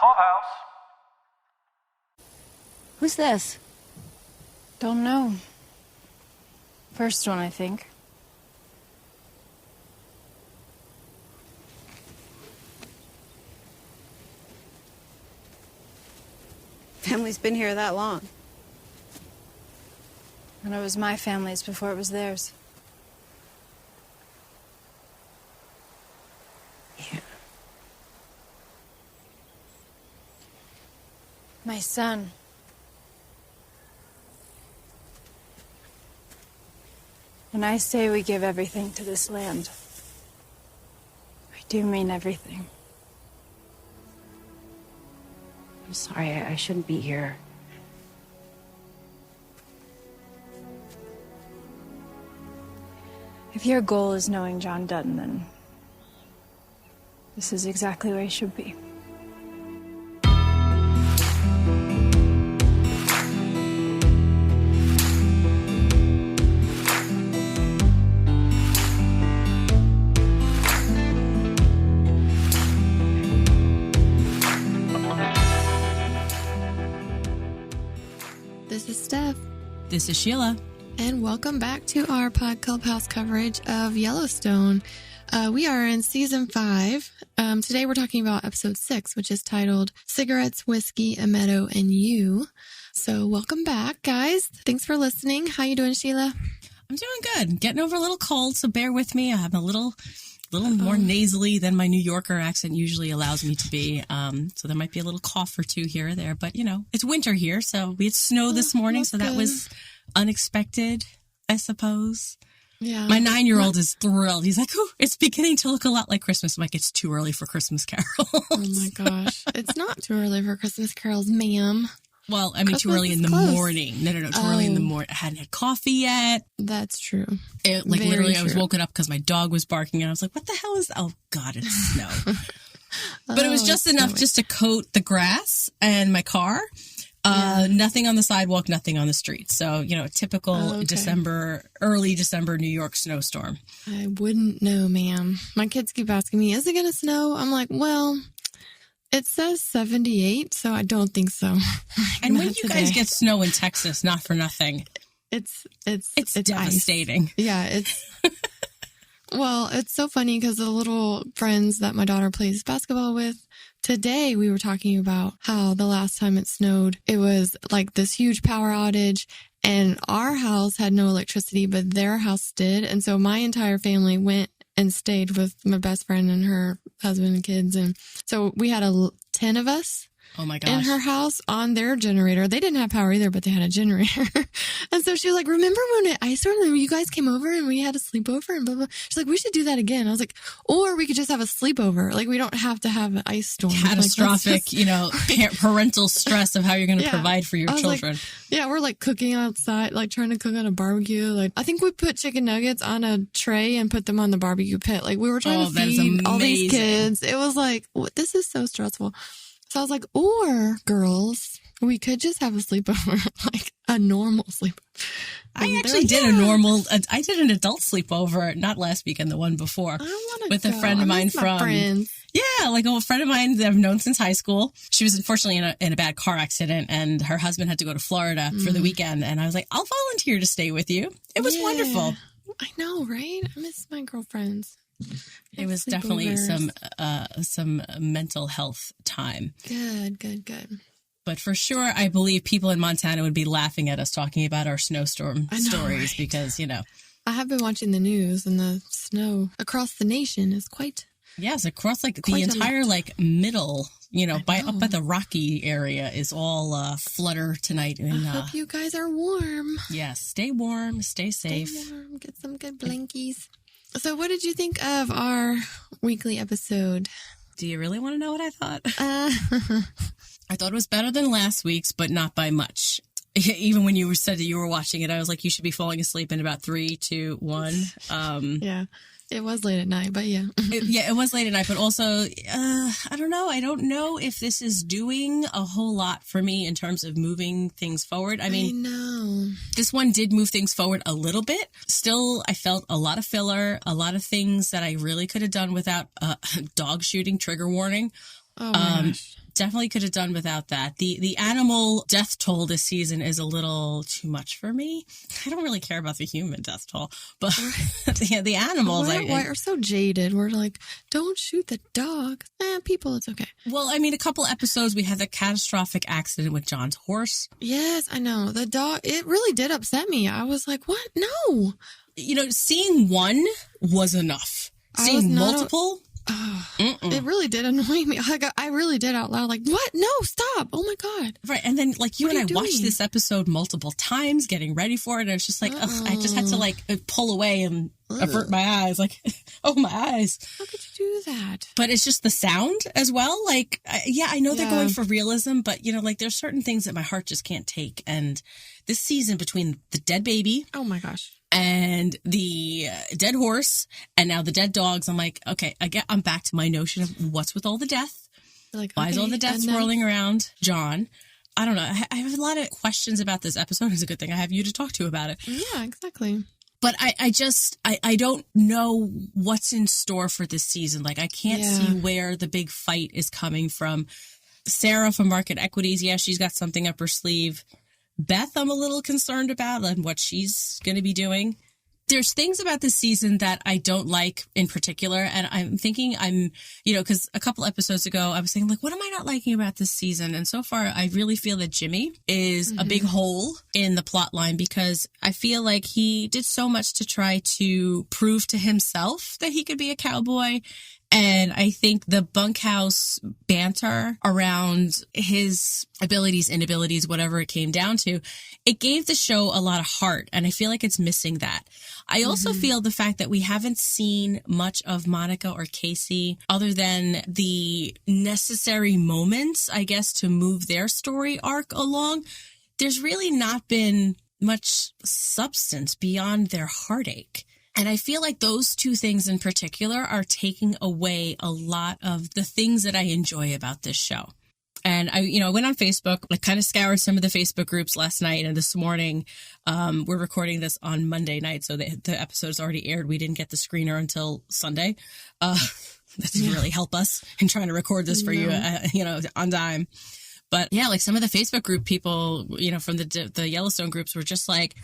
Clubhouse. Who's this? Don't know. First one, I think. Family's been here that long. And it was my family's before it was theirs. Yeah. My son. When I say we give everything to this land, I do mean everything. I'm sorry, I shouldn't be here. If your goal is knowing John Dutton, then this is exactly where he should be. This is Steph. This is Sheila. And welcome back to our Clubhouse coverage of Yellowstone. We are in season 5. Today we're talking about episode 6, which is titled Cigarettes, Whiskey, a Meadow and You. So welcome back, guys. Thanks for listening. How you doing, Sheila? I'm doing good. Getting over a little cold, so bear with me. I'm a little more nasally than my New Yorker accent usually allows me to be. So there might be a little cough or two here or there. But, you know, it's winter here, so we had snow this morning, so that was unexpected, I suppose. Yeah. My 9-year-old is thrilled. He's like, oh, it's beginning to look a lot like Christmas. I'm like, it's too early for Christmas carols. Oh, my gosh. It's not too early for Christmas carols, ma'am. Well, I mean, too early in the morning. No, too early in the morning. I hadn't had coffee yet. That's true. Literally, I was woken up because my dog was barking, and I was like, what the hell is that? Oh, God, it's snow. But it was just enough just to coat the grass and my car. Nothing on the sidewalk, nothing on the street. So, you know, typical early December New York snowstorm. I wouldn't know, ma'am. My kids keep asking me, is it going to snow? I'm like, well, it says 78, so I don't think so. And when you guys get snow in Texas, not for nothing. It's devastating. Ice. Yeah, it's... Well, it's so funny because the little friends that my daughter plays basketball with, today we were talking about how the last time it snowed, it was like this huge power outage and our house had no electricity, but their house did. And so my entire family went and stayed with my best friend and her husband and kids. And so we had 10 of us. Oh my gosh. In her house on their generator. They didn't have power either, but they had a generator. And so she was like, remember when I started, you guys came over and we had a sleepover and blah, blah. She's like, we should do that again. I was like, or we could just have a sleepover. Like, we don't have to have an ice storm. Catastrophic, parental stress of how you're going to provide for your children. Like, we're like cooking outside, like trying to cook on a barbecue. Like, I think we put chicken nuggets on a tray and put them on the barbecue pit. Like, we were trying to feed all these kids. It was like, this is so stressful. So I was like, or girls, we could just have a sleepover, like a normal sleepover. I actually did I did an adult sleepover, not last weekend, the one before, with a friend of mine like a friend of mine that I've known since high school. She was unfortunately in a bad car accident and her husband had to go to Florida for the weekend. And I was like, I'll volunteer to stay with you. It was wonderful. I know, right? I miss my girlfriends. It was definitely some mental health time. Good. But for sure, I believe people in Montana would be laughing at us talking about our snowstorm stories because, I have been watching the news and the snow across the nation is quite... Yes, across the entire middle, up at the Rocky area is all flutter tonight. And, I hope you guys are warm. Yes, stay warm, stay safe. Stay warm, get some good blankies. So what did you think of our weekly episode? Do you really want to know what I thought? I thought it was better than last week's, but not by much. Even when you said that you were watching it, I was like, you should be falling asleep in about 3, 2, 1. Yeah. It was late at night, but yeah. It was late at night, but also, I don't know. I don't know if this is doing a whole lot for me in terms of moving things forward. I know. This one did move things forward a little bit. Still, I felt a lot of filler, a lot of things that I really could have done without dog shooting trigger warning. Oh my gosh. Definitely could have done without that. The animal death toll this season is a little too much for me. I don't really care about the human death toll, but the animals are so jaded. We're like, don't shoot the dog. People, it's okay. Well, I mean, a couple episodes, we had the catastrophic accident with John's horse. Yes, I know. The dog, it really did upset me. I was like, what? No. Seeing one was enough. Seeing multiple... It really did annoy me. I really did out loud, like, what? No, stop. Oh my God. Right. And then like you and I watched this episode multiple times getting ready for it. And I was just like, I just had to like pull away and avert my eyes. Like, oh, my eyes. How could you do that? But it's just the sound as well. Like, I know they're going for realism, but like there's certain things that my heart just can't take. And this season between the dead baby. Oh my gosh. And the dead horse, and now the dead dogs. I'm like, okay, I'm back to my notion of what's with all the death. Like, why is all the death swirling around John? I don't know. I have a lot of questions about this episode. It's a good thing I have you to talk to about it. Yeah, exactly. But I don't know what's in store for this season. Like, I can't see where the big fight is coming from. Sarah from Market Equities, she's got something up her sleeve. Beth, I'm a little concerned about and what she's going to be doing. There's things about this season that I don't like in particular. And I'm thinking because a couple episodes ago, I was saying, like, what am I not liking about this season? And so far, I really feel that Jimmy is a big hole in the plot line because I feel like he did so much to try to prove to himself that he could be a cowboy. And I think the bunkhouse banter around his abilities, inabilities, whatever it came down to, it gave the show a lot of heart. And I feel like it's missing that. I also feel the fact that we haven't seen much of Monica or Casey other than the necessary moments, I guess, to move their story arc along. There's really not been much substance beyond their heartache. And I feel like those two things in particular are taking away a lot of the things that I enjoy about this show. And I went on Facebook, like kind of scoured some of the Facebook groups last night and this morning. We're recording this on Monday night, so the episode's already aired. We didn't get the screener until Sunday. That didn't really help us in trying to record this for you, on time. But yeah, like some of the Facebook group people, from the Yellowstone groups were just like,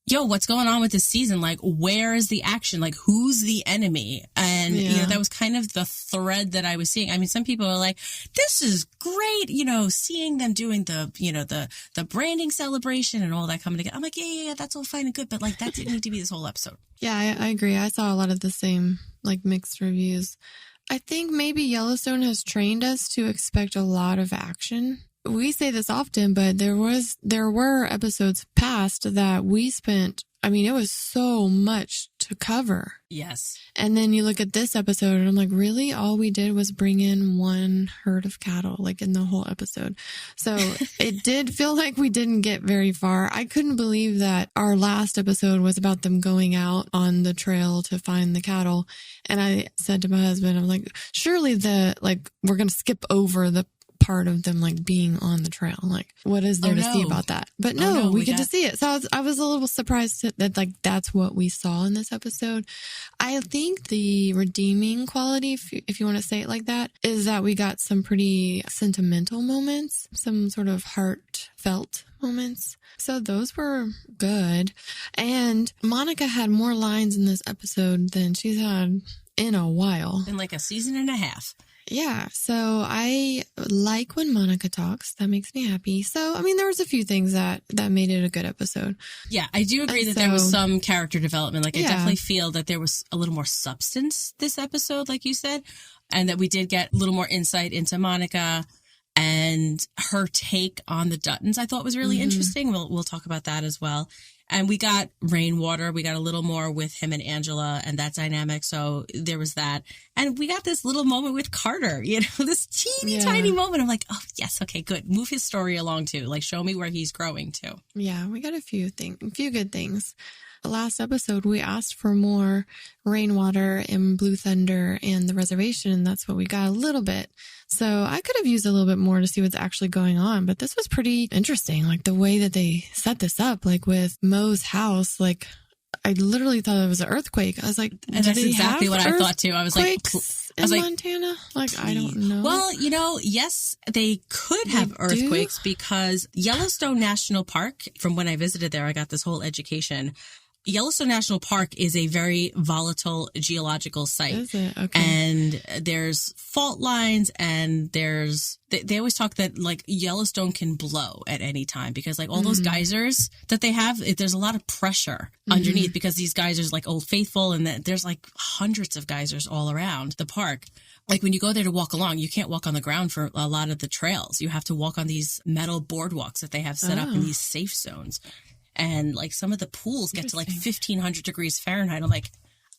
yo, what's going on with this season? Like, where is the action? Like, who's the enemy? And, that was kind of the thread that I was seeing. I mean, some people are like, this is great, seeing them doing the branding celebration and all that coming together. I'm like, yeah, that's all fine and good. But like, that didn't need to be this whole episode. Yeah, I agree. I saw a lot of the same, like, mixed reviews. I think maybe Yellowstone has trained us to expect a lot of action. We say this often, but there were episodes past that we spent, it was so much to cover. Yes. And then you look at this episode and I'm like, really? All we did was bring in one herd of cattle, like in the whole episode. So it did feel like we didn't get very far. I couldn't believe that our last episode was about them going out on the trail to find the cattle. And I said to my husband, I'm like, surely we're going to skip over the part of them like being on the trail. Like, what is there to see about that? But no, we get to see it. So I was a little surprised that like that's what we saw in this episode. I think the redeeming quality, if you want to say it like that, is that we got some pretty sentimental moments, some sort of heartfelt moments. So those were good. And Monica had more lines in this episode than she's had in a while. In like a season and a half. Yeah, so I like when Monica talks. That makes me happy. So, there was a few things that made it a good episode. Yeah, I do agree that there was some character development. Like, I definitely feel that there was a little more substance this episode, like you said, and that we did get a little more insight into Monica and her take on the Duttons. I thought was really interesting. We'll talk about that as well. And we got Rainwater. We got a little more with him and Angela and that dynamic. So there was that. And we got this little moment with Carter, this teeny tiny moment. I'm like, oh, yes. Okay, good. Move his story along too. Like, show me where he's growing to. Yeah, we got a few good things. The last episode, we asked for more Rainwater and Blue Thunder and the reservation, and that's what we got a little bit. So I could have used a little bit more to see what's actually going on, but this was pretty interesting. Like the way that they set this up, like with Mo's house, like I literally thought it was an earthquake. I was like, and that's exactly what I thought too. I was like, Montana? Like, I don't know. Well, yes, they could have earthquakes because Yellowstone National Park, from when I visited there, I got this whole education. Yellowstone National Park is a very volatile geological site. Is it? Okay. And there's fault lines and they always talk that like Yellowstone can blow at any time because like all those geysers that they have, there's a lot of pressure underneath because these geysers like Old Faithful and there's like hundreds of geysers all around the park. Like when you go there to walk along, you can't walk on the ground for a lot of the trails. You have to walk on these metal boardwalks that they have set up in these safe zones. And like some of the pools get to like 1,500 degrees Fahrenheit. I'm like,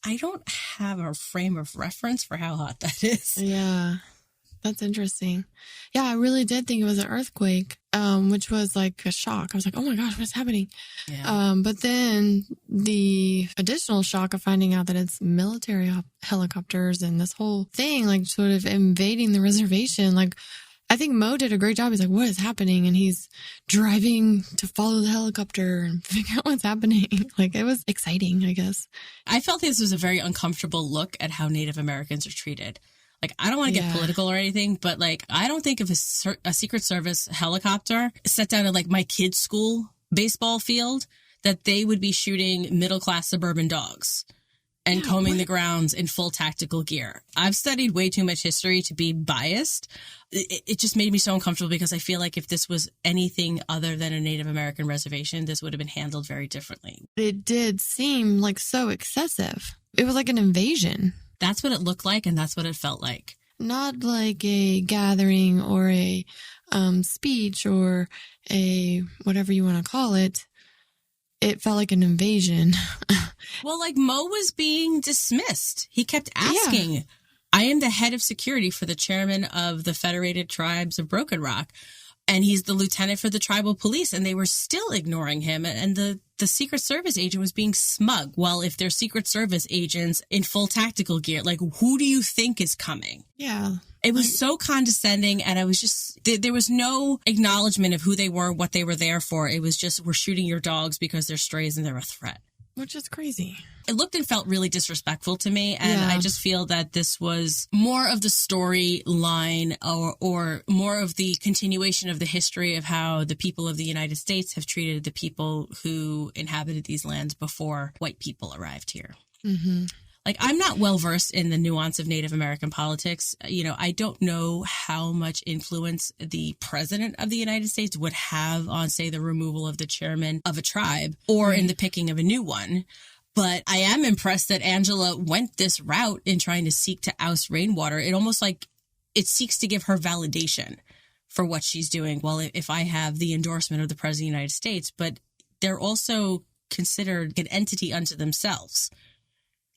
I don't have a frame of reference for how hot that is. Yeah, that's interesting. Yeah, I really did think it was an earthquake, which was like a shock. I was like, oh my gosh, what's happening? Yeah. But then the additional shock of finding out that it's military helicopters and this whole thing, like sort of invading the reservation, like, I think Mo did a great job. He's like, what is happening? And he's driving to follow the helicopter and figure out what's happening. Like, it was exciting, I guess. I felt this was a very uncomfortable look at how Native Americans are treated. Like, I don't want to get political or anything, but like, I don't think if a Secret Service helicopter set down at like my kid's school baseball field, that they would be shooting middle-class suburban dogs and combing the grounds in full tactical gear. I've studied way too much history to be biased. It just made me so uncomfortable because I feel like if this was anything other than a Native American reservation, this would have been handled very differently. It did seem like so excessive. It was like an invasion. That's what it looked like, and that's what it felt like. Not like a gathering or a speech or a whatever you want to call it. It felt like an invasion. Well, like Mo was being dismissed. He kept asking, I am the head of security for the chairman of the Federated Tribes of Broken Rock. And he's the lieutenant for the tribal police. And they were still ignoring him. And the Secret Service agent was being smug. Well, if they're Secret Service agents in full tactical gear, like, who do you think is coming? Yeah. It was so condescending, and I was just, there was no acknowledgement of who they were, what they were there for. It was just, we're shooting your dogs because they're strays and they're a threat. Which is crazy. It looked and felt really disrespectful to me, and I just feel that this was more of the storyline or more of the continuation of the history of how the people of the United States have treated the people who inhabited these lands before white people arrived here. Mm-hmm. Like, I'm not well versed in the nuance of Native American politics. You know, I don't know how much influence the president of the United States would have on, say, the removal of the chairman of a tribe or in the picking of a new one. But I am impressed that Angela went this route in trying to seek to oust Rainwater. It almost like it seeks to give her validation for what she's doing. Well, if I have the endorsement of the president of the United States, but they're also considered an entity unto themselves.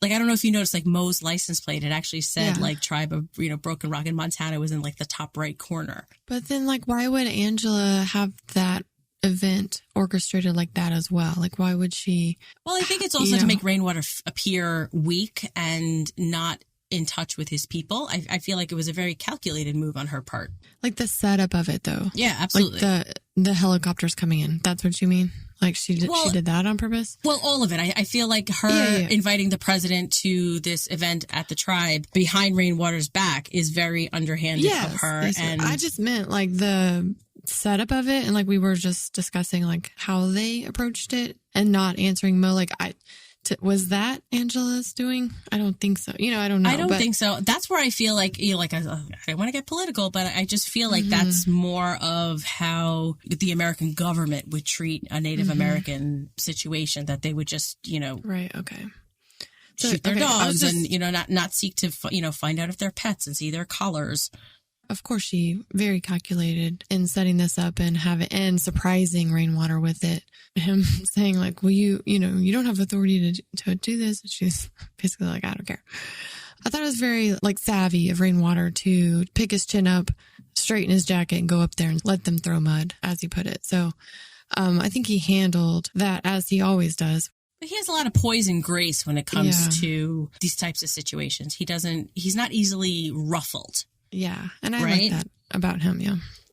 Like, I don't know if you noticed, like, Mo's license plate, it actually said, like, tribe of, Broken Rock, and Montana was in, like, the top right corner. But then, like, why would Angela have that event orchestrated like that as well? Like, why would she? Well, I think it's also to make Rainwater appear weak and not in touch with his people. I feel like it was a very calculated move on her part. Like the setup of it, though. Yeah, absolutely. Like the helicopters coming in. That's what you mean? Like she did that on purpose? Well, all of it. I feel like her inviting the president to this event at the tribe behind Rainwater's back is very underhanded of her. And I just meant like the setup of it, and like we were just discussing like how they approached it and not answering Mo. Like was that Angela's doing? I don't think so. I don't know. I don't think so. That's where I feel like, I don't want to get political, but I just feel like that's more of how the American government would treat a Native American situation, that they would just, Right. Okay. Shoot their dogs and, not seek to, find out if they're pets and see their collars. Of course, she very calculated in setting this up and surprising Rainwater with it. Him saying like, well, you don't have authority to do this. And she's basically like, I don't care. I thought it was very like savvy of Rainwater to pick his chin up, straighten his jacket, and go up there and let them throw mud, as he put it. So I think he handled that as he always does. But he has a lot of poise and grace when it comes to these types of situations. He's not easily ruffled. Yeah, and I like that about him,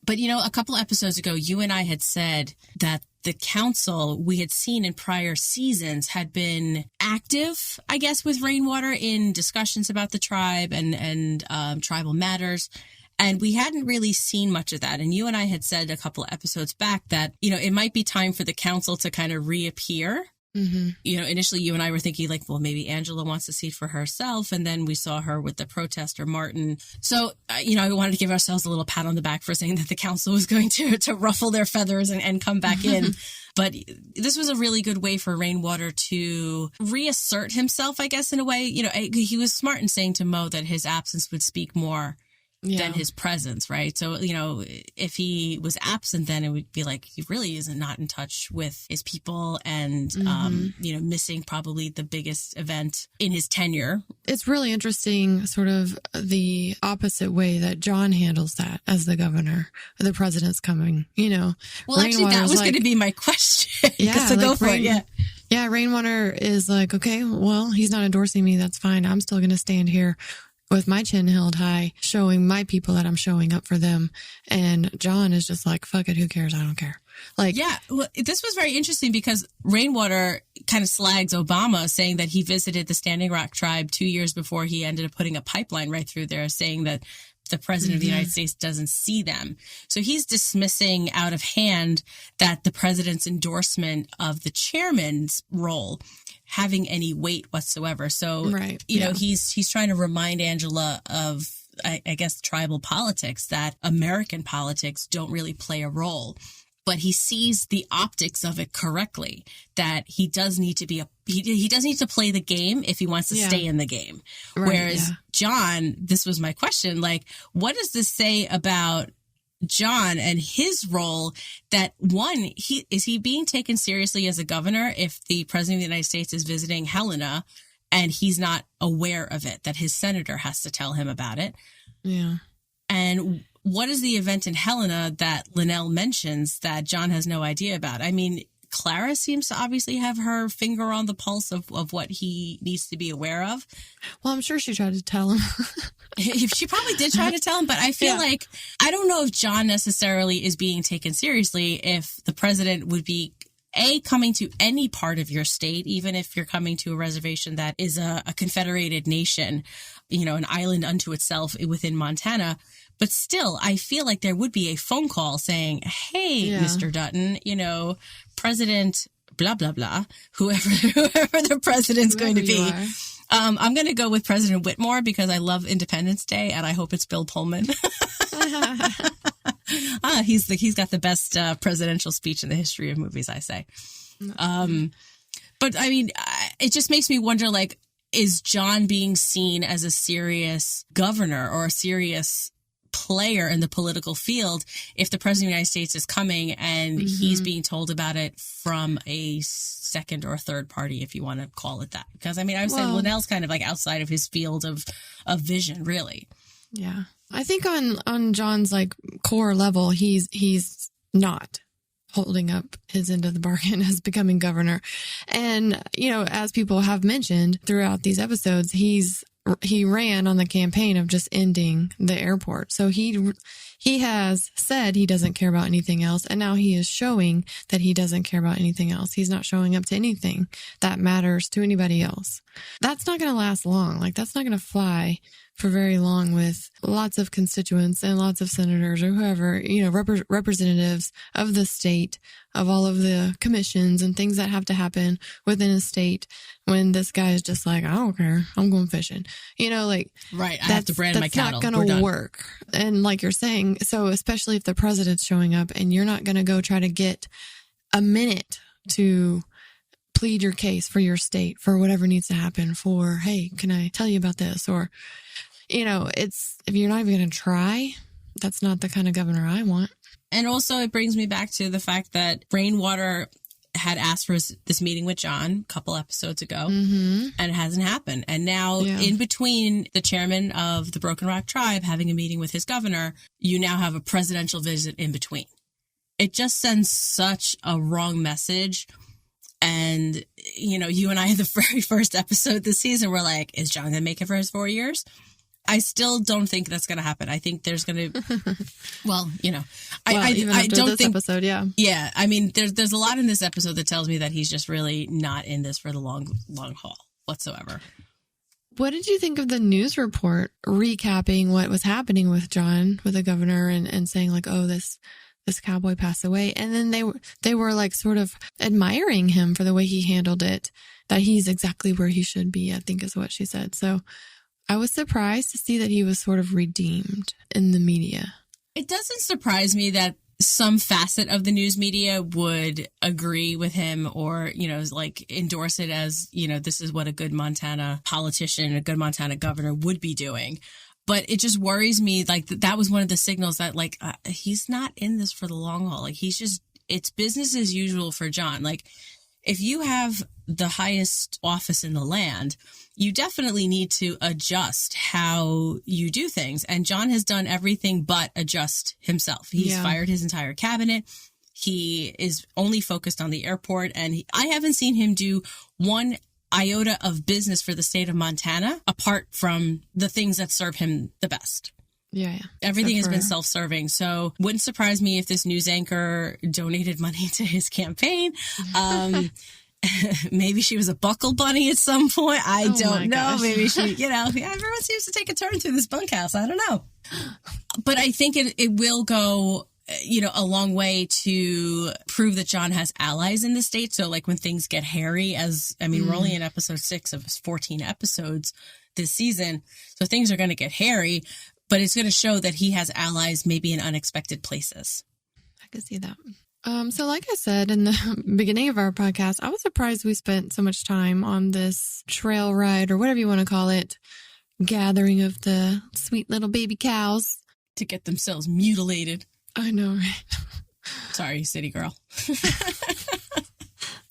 But, a couple of episodes ago, you and I had said that the council we had seen in prior seasons had been active, I guess, with Rainwater in discussions about the tribe and tribal matters. And we hadn't really seen much of that. And you and I had said a couple of episodes back that, it might be time for the council to kind of reappear. Mm-hmm. Initially you and I were thinking like, well, maybe Angela wants a seat for herself. And then we saw her with the protester, Martin. So, we wanted to give ourselves a little pat on the back for saying that the council was going to ruffle their feathers and come back in. But this was a really good way for Rainwater to reassert himself, I guess, in a way. He was smart in saying to Mo that his absence would speak more than his presence, right? So, if he was absent, then it would be like he really isn't not in touch with his people and, missing probably the biggest event in his tenure. It's really interesting, sort of the opposite way that John handles that as the governor. The president's coming, Well, actually, that was going to be my question. Yeah, so go for it. Yeah. Yeah, Rainwater is like, okay, well, he's not endorsing me. That's fine. I'm still going to stand here with my chin held high, showing my people that I'm showing up for them. And John is just like, fuck it, who cares? I don't care. Well, this was very interesting because Rainwater kind of slags Obama, saying that he visited the Standing Rock tribe 2 years before he ended up putting a pipeline right through there, saying that the president of the United States doesn't see them. So he's dismissing out of hand that the president's endorsement of the chairman's role having any weight whatsoever. So, he's trying to remind Angela of, I guess, tribal politics, that American politics don't really play a role. But he sees the optics of it correctly, that he does need to be he does need to play the game if he wants to stay in the game. Right, whereas John, this was my question, like, what does this say about John and his role, that one, is he being taken seriously as a governor if the president of the United States is visiting Helena and he's not aware of it, that his senator has to tell him about it? Yeah. And what is the event in Helena that Linnell mentions that John has no idea about? I mean, Clara seems to obviously have her finger on the pulse of what he needs to be aware of. Well, I'm sure she tried to tell him. She probably did try to tell him, but I feel like, I don't know if John necessarily is being taken seriously if the president would be coming to any part of your state, even if you're coming to a reservation that is a confederated nation, an island unto itself within Montana. But still, I feel like there would be a phone call saying, hey, Mr. Dutton, President blah, blah, blah, whoever the president's going to be. I'm going to go with President Whitmore because I love Independence Day and I hope it's Bill Pullman. He's got the best presidential speech in the history of movies, I say. But I mean, it just makes me wonder, like, is John being seen as a serious governor or a serious player in the political field if the president of the United States is coming and he's being told about it from a second or third party, if you want to call it that? Because I mean, I would say Linnell's kind of like outside of his field of vision, really. Yeah. I think on John's like core level, he's not holding up his end of the bargain as becoming governor. And, as people have mentioned throughout these episodes, he ran on the campaign of just ending the airport. So he has said he doesn't care about anything else. And now he is showing that he doesn't care about anything else. He's not showing up to anything that matters to anybody else. That's not going to last long. Like, that's not going to fly for very long with lots of constituents and lots of senators or whoever, representatives of the state, of all of the commissions and things that have to happen within a state, when this guy is just like, I don't care, I'm going fishing. Right, I have to brand my cattle. That's not going to work. And like you're saying, so especially if the president's showing up and you're not going to go try to get a minute to plead your case for your state, for whatever needs to happen, for, hey, can I tell you about this? Or, it's, if you're not even going to try, that's not the kind of governor I want. And also it brings me back to the fact that Rainwater had asked for this meeting with John a couple episodes ago, and it hasn't happened. And now in between the chairman of the Broken Rock tribe having a meeting with his governor, you now have a presidential visit in between. It just sends such a wrong message. And, you and I, the very first episode this season, were like, is John going to make it for his 4 years? I still don't think that's going to happen. I think there's going to, well, you know, I don't this think episode. Yeah. Yeah. I mean, there's a lot in this episode that tells me that he's just really not in this for the long haul whatsoever. What did you think of the news report recapping what was happening with John, with the governor, and saying like, oh, this cowboy passed away? And then they were like sort of admiring him for the way he handled it, that he's exactly where he should be, I think is what she said. So I was surprised to see that he was sort of redeemed in the media. It doesn't surprise me that some facet of the news media would agree with him or, you know, like endorse it as, you know, this is what a good Montana politician, a good Montana governor would be doing. But it just worries me, like, that was one of the signals that, like, he's not in this for the long haul. Like, it's business as usual for John. Like, if you have the highest office in the land, you definitely need to adjust how you do things. And John has done everything but adjust himself. He's fired his entire cabinet. He is only focused on the airport. And I haven't seen him do one iota of business for the state of Montana apart from the things that serve him the best. Yeah. Everything has been self-serving. So wouldn't surprise me if this news anchor donated money to his campaign. Maybe she was a buckle bunny at some point. I don't know. Gosh. Maybe she, you know, everyone seems to take a turn through this bunkhouse. I don't know. But I think it will go, you know, a long way to prove that John has allies in the state. So like when things get hairy, we're only in episode 6 of 14 episodes this season. So things are going to get hairy, but it's going to show that he has allies maybe in unexpected places. I can see that. So like I said in the beginning of our podcast, I was surprised we spent so much time on this trail ride or whatever you want to call it, gathering of the sweet little baby cows. To get themselves mutilated. I know, right? Sorry, city girl.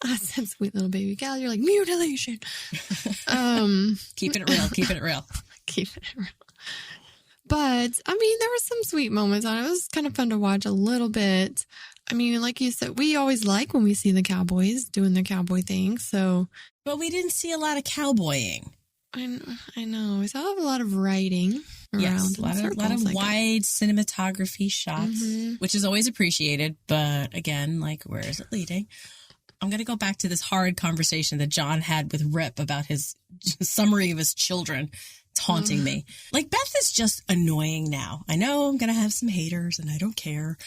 I said sweet little baby cow. You're like, mutilation. Keeping it real. Keeping it real. Keeping it real. But, I mean, there were some sweet moments on it. It was kind of fun to watch a little bit. I mean, like you said, we always like when we see the cowboys doing their cowboy thing, so. But we didn't see a lot of cowboying. I know. We saw a lot of riding around. Yes, a lot of wide cinematography shots, which is always appreciated. But again, like, where is it leading? I'm going to go back to this horrid conversation that John had with Rip about his summary of his children. It's haunting me. Like, Beth is just annoying now. I know I'm going to have some haters, and I don't care.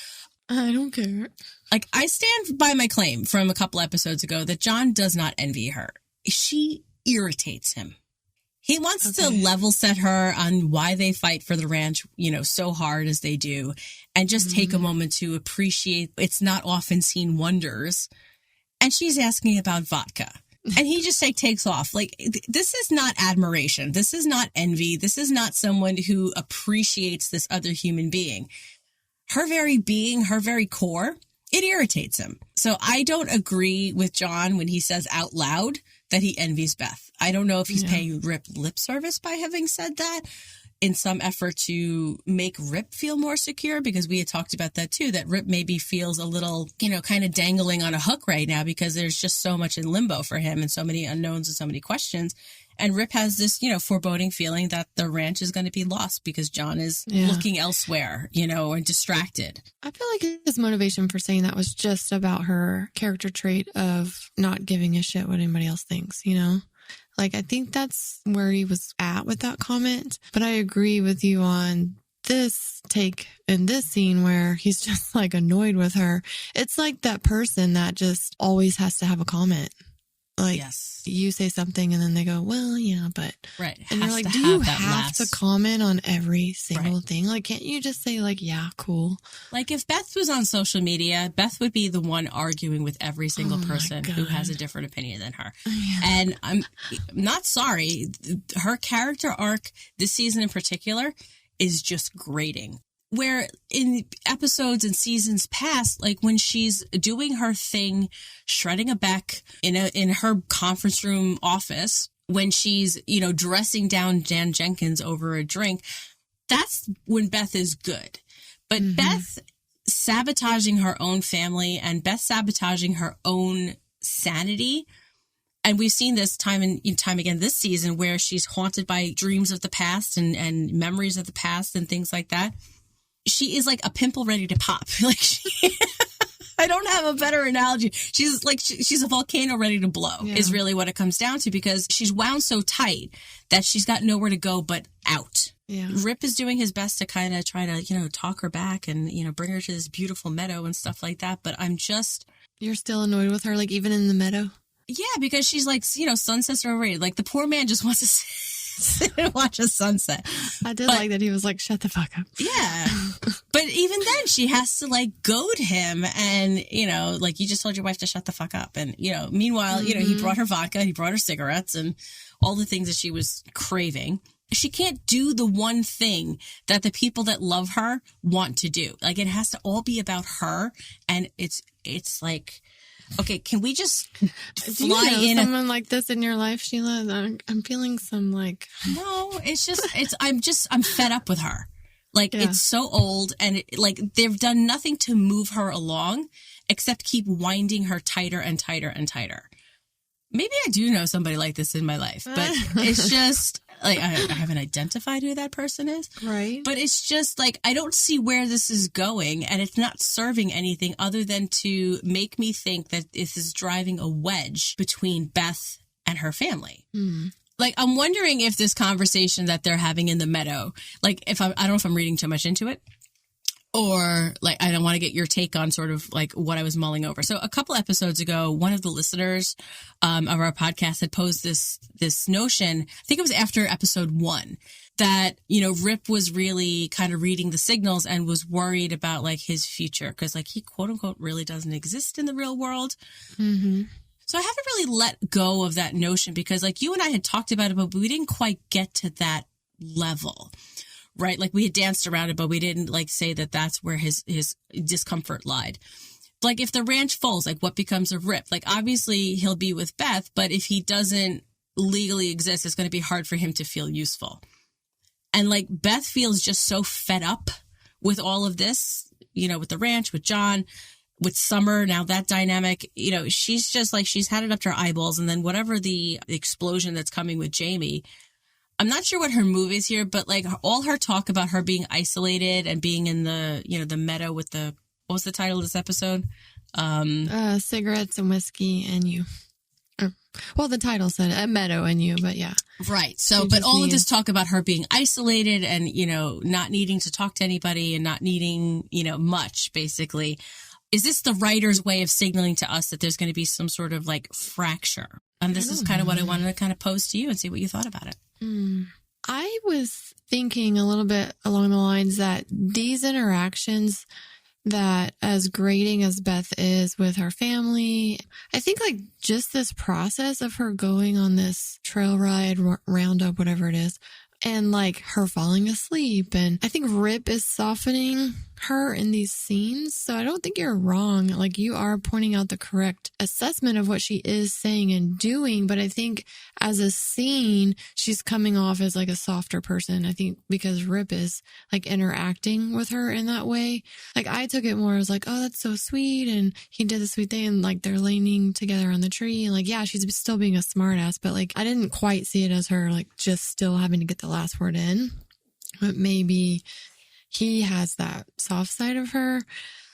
I don't care. Like, I stand by my claim from a couple episodes ago that John does not envy her. She irritates him. He wants to level set her on why they fight for the ranch, you know, so hard as they do, and just take a moment to appreciate its not often seen wonders. And she's asking about vodka. And he just takes off. Like, this is not admiration. This is not envy. This is not someone who appreciates this other human being. Her very being, her very core, it irritates him. So I don't agree with John when he says out loud that he envies Beth. I don't know if he's paying Rip lip service by having said that in some effort to make Rip feel more secure, because we had talked about that too, that Rip maybe feels a little, you know, kind of dangling on a hook right now because there's just so much in limbo for him and so many unknowns and so many questions. And Rip has this, you know, foreboding feeling that the ranch is going to be lost because John is looking elsewhere, you know, and distracted. I feel like his motivation for saying that was just about her character trait of not giving a shit what anybody else thinks, you know? Like, I think that's where he was at with that comment. But I agree with you on this take in this scene where he's just like annoyed with her. It's like that person that just always has to have a comment. Like, you say something and then they go, well, yeah, but. Right. And you're like, do you have to comment on every single thing? Like, can't you just say, like, yeah, cool? Like, if Beth was on social media, Beth would be the one arguing with every single person who has a different opinion than her. Yeah. And I'm not sorry. Her character arc this season in particular is just grating. Where in episodes and seasons past, like when she's doing her thing, shredding a Beck in her conference room office, when she's, you know, dressing down Jan Jenkins over a drink, that's when Beth is good. But Beth sabotaging her own family and Beth sabotaging her own sanity, And we've seen this time and time again this season where she's haunted by dreams of the past and memories of the past and things like that. She is like a pimple ready to pop. Like I don't have a better analogy. She's like, she's a volcano ready to blow is really what it comes down to, because she's wound so tight that she's got nowhere to go but out. Yeah. Rip is doing his best to kind of try to, talk her back and, bring her to this beautiful meadow and stuff like that. But You're still annoyed with her, like even in the meadow? Yeah, because she's like, sunsets are overrated. Like the poor man just wants to sit and watch a sunset. I did like that he was like, shut the fuck up. Yeah. But even then she has to like goad him and, like you just told your wife to shut the fuck up. And, meanwhile, he brought her vodka, he brought her cigarettes and all the things that she was craving. She can't do the one thing that the people that love her want to do. Like it has to all be about her. And it's like, okay, can we just fly in someone like this in your life, Sheila? I'm feeling some like... No, it's just, I'm fed up with her. Like, It's so old and they've done nothing to move her along except keep winding her tighter and tighter and tighter. Maybe I do know somebody like this in my life, but it's just like, I haven't identified who that person is. Right. But it's just like, I don't see where this is going and it's not serving anything other than to make me think that this is driving a wedge between Beth and her family. Like, I'm wondering if this conversation that they're having in the meadow, like I don't know if I'm reading too much into it. Or like, I don't want to get your take on sort of like what I was mulling over. So a couple episodes ago, one of the listeners of our podcast had posed this notion. I think it was after episode 1 that, Rip was really kind of reading the signals and was worried about like his future. Cause like he quote unquote really doesn't exist in the real world. Mm-hmm. So I haven't really let go of that notion because like you and I had talked about it, but we didn't quite get to that level. Right? Like we had danced around it, but we didn't like say that that's where his discomfort lied. Like if the ranch falls, like what becomes of Rip? Like obviously he'll be with Beth, but if he doesn't legally exist, it's going to be hard for him to feel useful. And like Beth feels just so fed up with all of this, with the ranch, with John, with Summer, now that dynamic, she's just like, she's had it up to her eyeballs. And then whatever the explosion that's coming with Jamie, I'm not sure what her move is here, but like all her talk about her being isolated and being in the, the meadow with what was the title of this episode? Cigarettes and whiskey and you. Well, the title said Meadow and You, but yeah. Right. So, but all of this talk about her being isolated and, not needing to talk to anybody and not needing, much basically. Is this the writer's way of signaling to us that there's going to be some sort of like fracture? And this is kind of what I wanted to kind of pose to you and see what you thought about it. I was thinking a little bit along the lines that these interactions, that as grating as Beth is with her family, I think like just this process of her going on this trail ride, roundup, whatever it is, and like her falling asleep. And I think Rip is softening her in these scenes. So I don't think you're wrong. Like you are pointing out the correct assessment of what she is saying and doing. But I think as a scene, she's coming off as like a softer person. I think because Rip is like interacting with her in that way. Like I took it more as like, oh, that's so sweet. And he did the sweet thing. And like they're leaning together on the tree. And like, yeah, she's still being a smart ass. But like, I didn't quite see it as her like just still having to get the last word in. But maybe he has that soft side of her.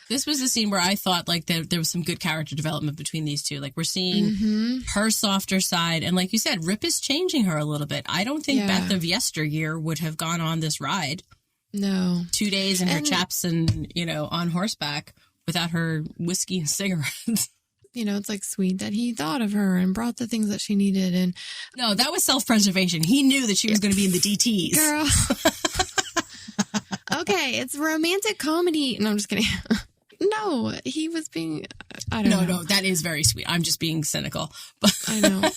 This was the scene where I thought like there was some good character development between these two. Like we're seeing her softer side. And like you said, Rip is changing her a little bit. I don't think Beth of yesteryear would have gone on this ride. No. 2 days in her chaps and, on horseback without her whiskey and cigarettes. It's like sweet that he thought of her and brought the things that she needed. And no, that was self-preservation. He knew that she was going to be in the DTs. Girl. Okay, it's romantic comedy. No, I'm just kidding. No, he was being, I don't know. No, that is very sweet. I'm just being cynical. I know.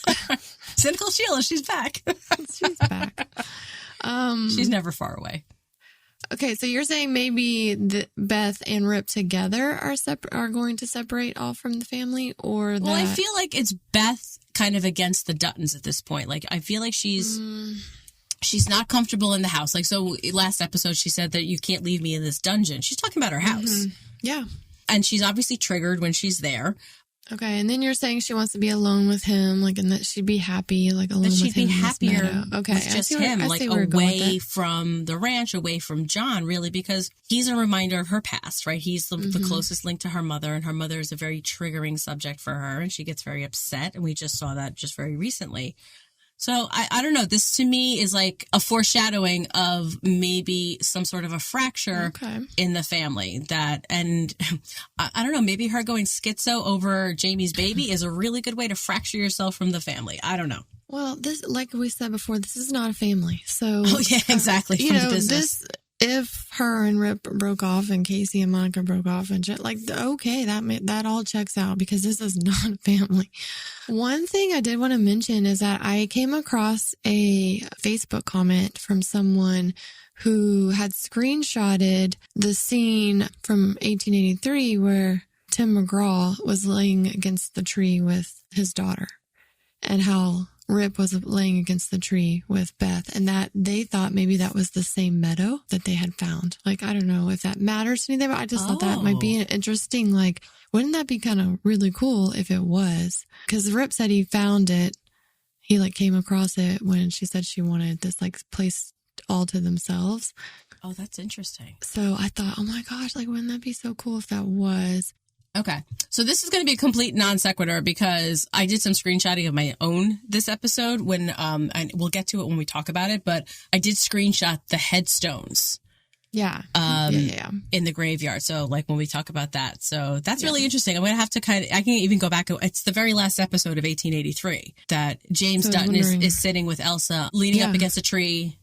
Cynical Sheila, she's back. She's back. She's never far away. Okay, so you're saying maybe Beth and Rip together are going to separate off from the family, or that... Well, I feel like it's Beth kind of against the Duttons at this point. Like, I feel like she's not comfortable in the house. Like, so last episode, she said that you can't leave me in this dungeon. She's talking about her house. Yeah. And she's obviously triggered when she's there. Okay, and then you're saying she wants to be alone with him, like, and that she'd be happy, like, alone with him. That she'd be happier okay, with just him, like, away from the ranch, away from John, really, because he's a reminder of her past, right? He's the closest link to her mother, and her mother is a very triggering subject for her, and she gets very upset, and we just saw that just very recently. So I don't know. This to me is like a foreshadowing of maybe some sort of a fracture in the family and I don't know, maybe her going schizo over Jamie's baby is a really good way to fracture yourself from the family. I don't know. Well, this, like we said before, this is not a family. So, oh yeah, exactly. You know, if her and Rip broke off and Casey and Monica broke off and like, okay, that all checks out because this is not a family. One thing I did want to mention is that I came across a Facebook comment from someone who had screenshotted the scene from 1883 where Tim McGraw was laying against the tree with his daughter and how Rip was laying against the tree with Beth, and that they thought maybe that was the same meadow that they had found. Like, I don't know if that matters to anything, but I just thought that might be interesting. Like, wouldn't that be kind of really cool if it was? Because Rip said he found it. He, like, came across it when she said she wanted this, like, place all to themselves. Oh, that's interesting. So I thought, oh my gosh, like, wouldn't that be so cool if that was? Okay. So this is going to be a complete non sequitur because I did some screenshotting of my own this episode when, and we'll get to it when we talk about it, but I did screenshot the headstones. Yeah. In the graveyard. So like when we talk about that. So that's really interesting. I'm going to have to I can even go back. It's the very last episode of 1883 that James Dutton is sitting with Elsa leaning up against a tree.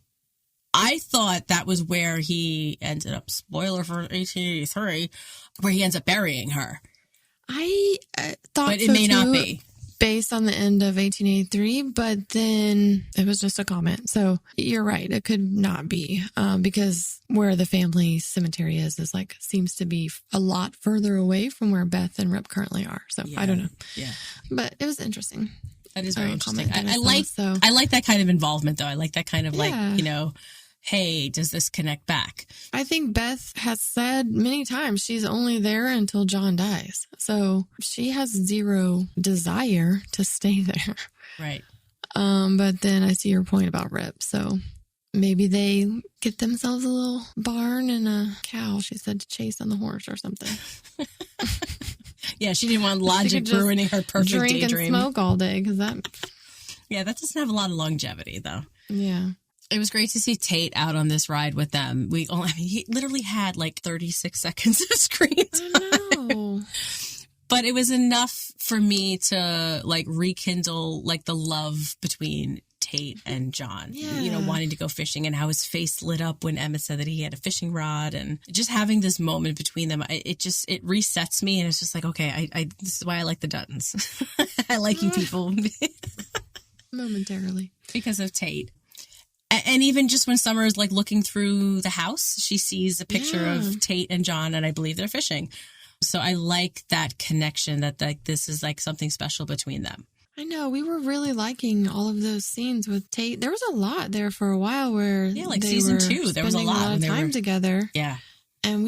I thought that was where he ended up, spoiler for 1883, where he ends up burying her. I thought but it may not be. Based on the end of 1883, but then it was just a comment. So you're right. It could not be because where the family cemetery is like, seems to be a lot further away from where Beth and Rip currently are. So I don't know. Yeah. But it was interesting. That is very interesting. I like that kind of involvement, though. I like that kind of like, you know, hey, does this connect back? I think Beth has said many times she's only there until John dies. So she has zero desire to stay there. Right. But then I see your point about Rip. So maybe they get themselves a little barn and a cow, she said, to chase on the horse or something. Yeah, she didn't want logic ruining her perfect drink daydream. Drink and smoke all day because that... Yeah, that doesn't have a lot of longevity, though. Yeah. It was great to see Tate out on this ride with them. He literally had like 36 seconds of screen time. I know. But it was enough for me to like rekindle like the love between Tate and John. Yeah. You know, wanting to go fishing and how his face lit up when Emmett said that he had a fishing rod and just having this moment between them. It resets me and it's just like, okay, this is why I like the Duttons. I like you people. Momentarily. Because of Tate. And even just when Summer is like looking through the house, she sees a picture of Tate and John, and I believe they're fishing. So I like that connection that like this is like something special between them. I know. We were really liking all of those scenes with Tate. There was a lot there for a while where like season 2, there was a lot of time together. Yeah. And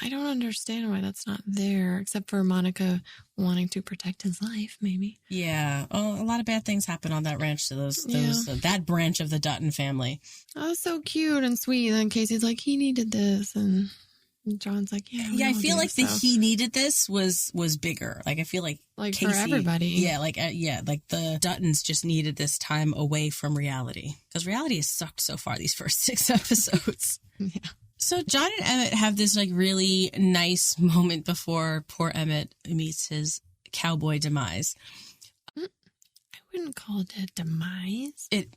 I don't understand why that's not there, except for Monica wanting to protect his life, maybe. Yeah. Oh, a lot of bad things happen on that ranch to that branch of the Dutton family. Oh, so cute and sweet. And Casey's like, he needed this. And John's like, yeah, I feel like the he needed this was bigger. Like, I feel like Casey, for everybody. Yeah, like the Duttons just needed this time away from reality. Because reality has sucked so far these first 6 episodes. Yeah. So John and Emmett have this like really nice moment before poor Emmett meets his cowboy demise. I wouldn't call it a demise. It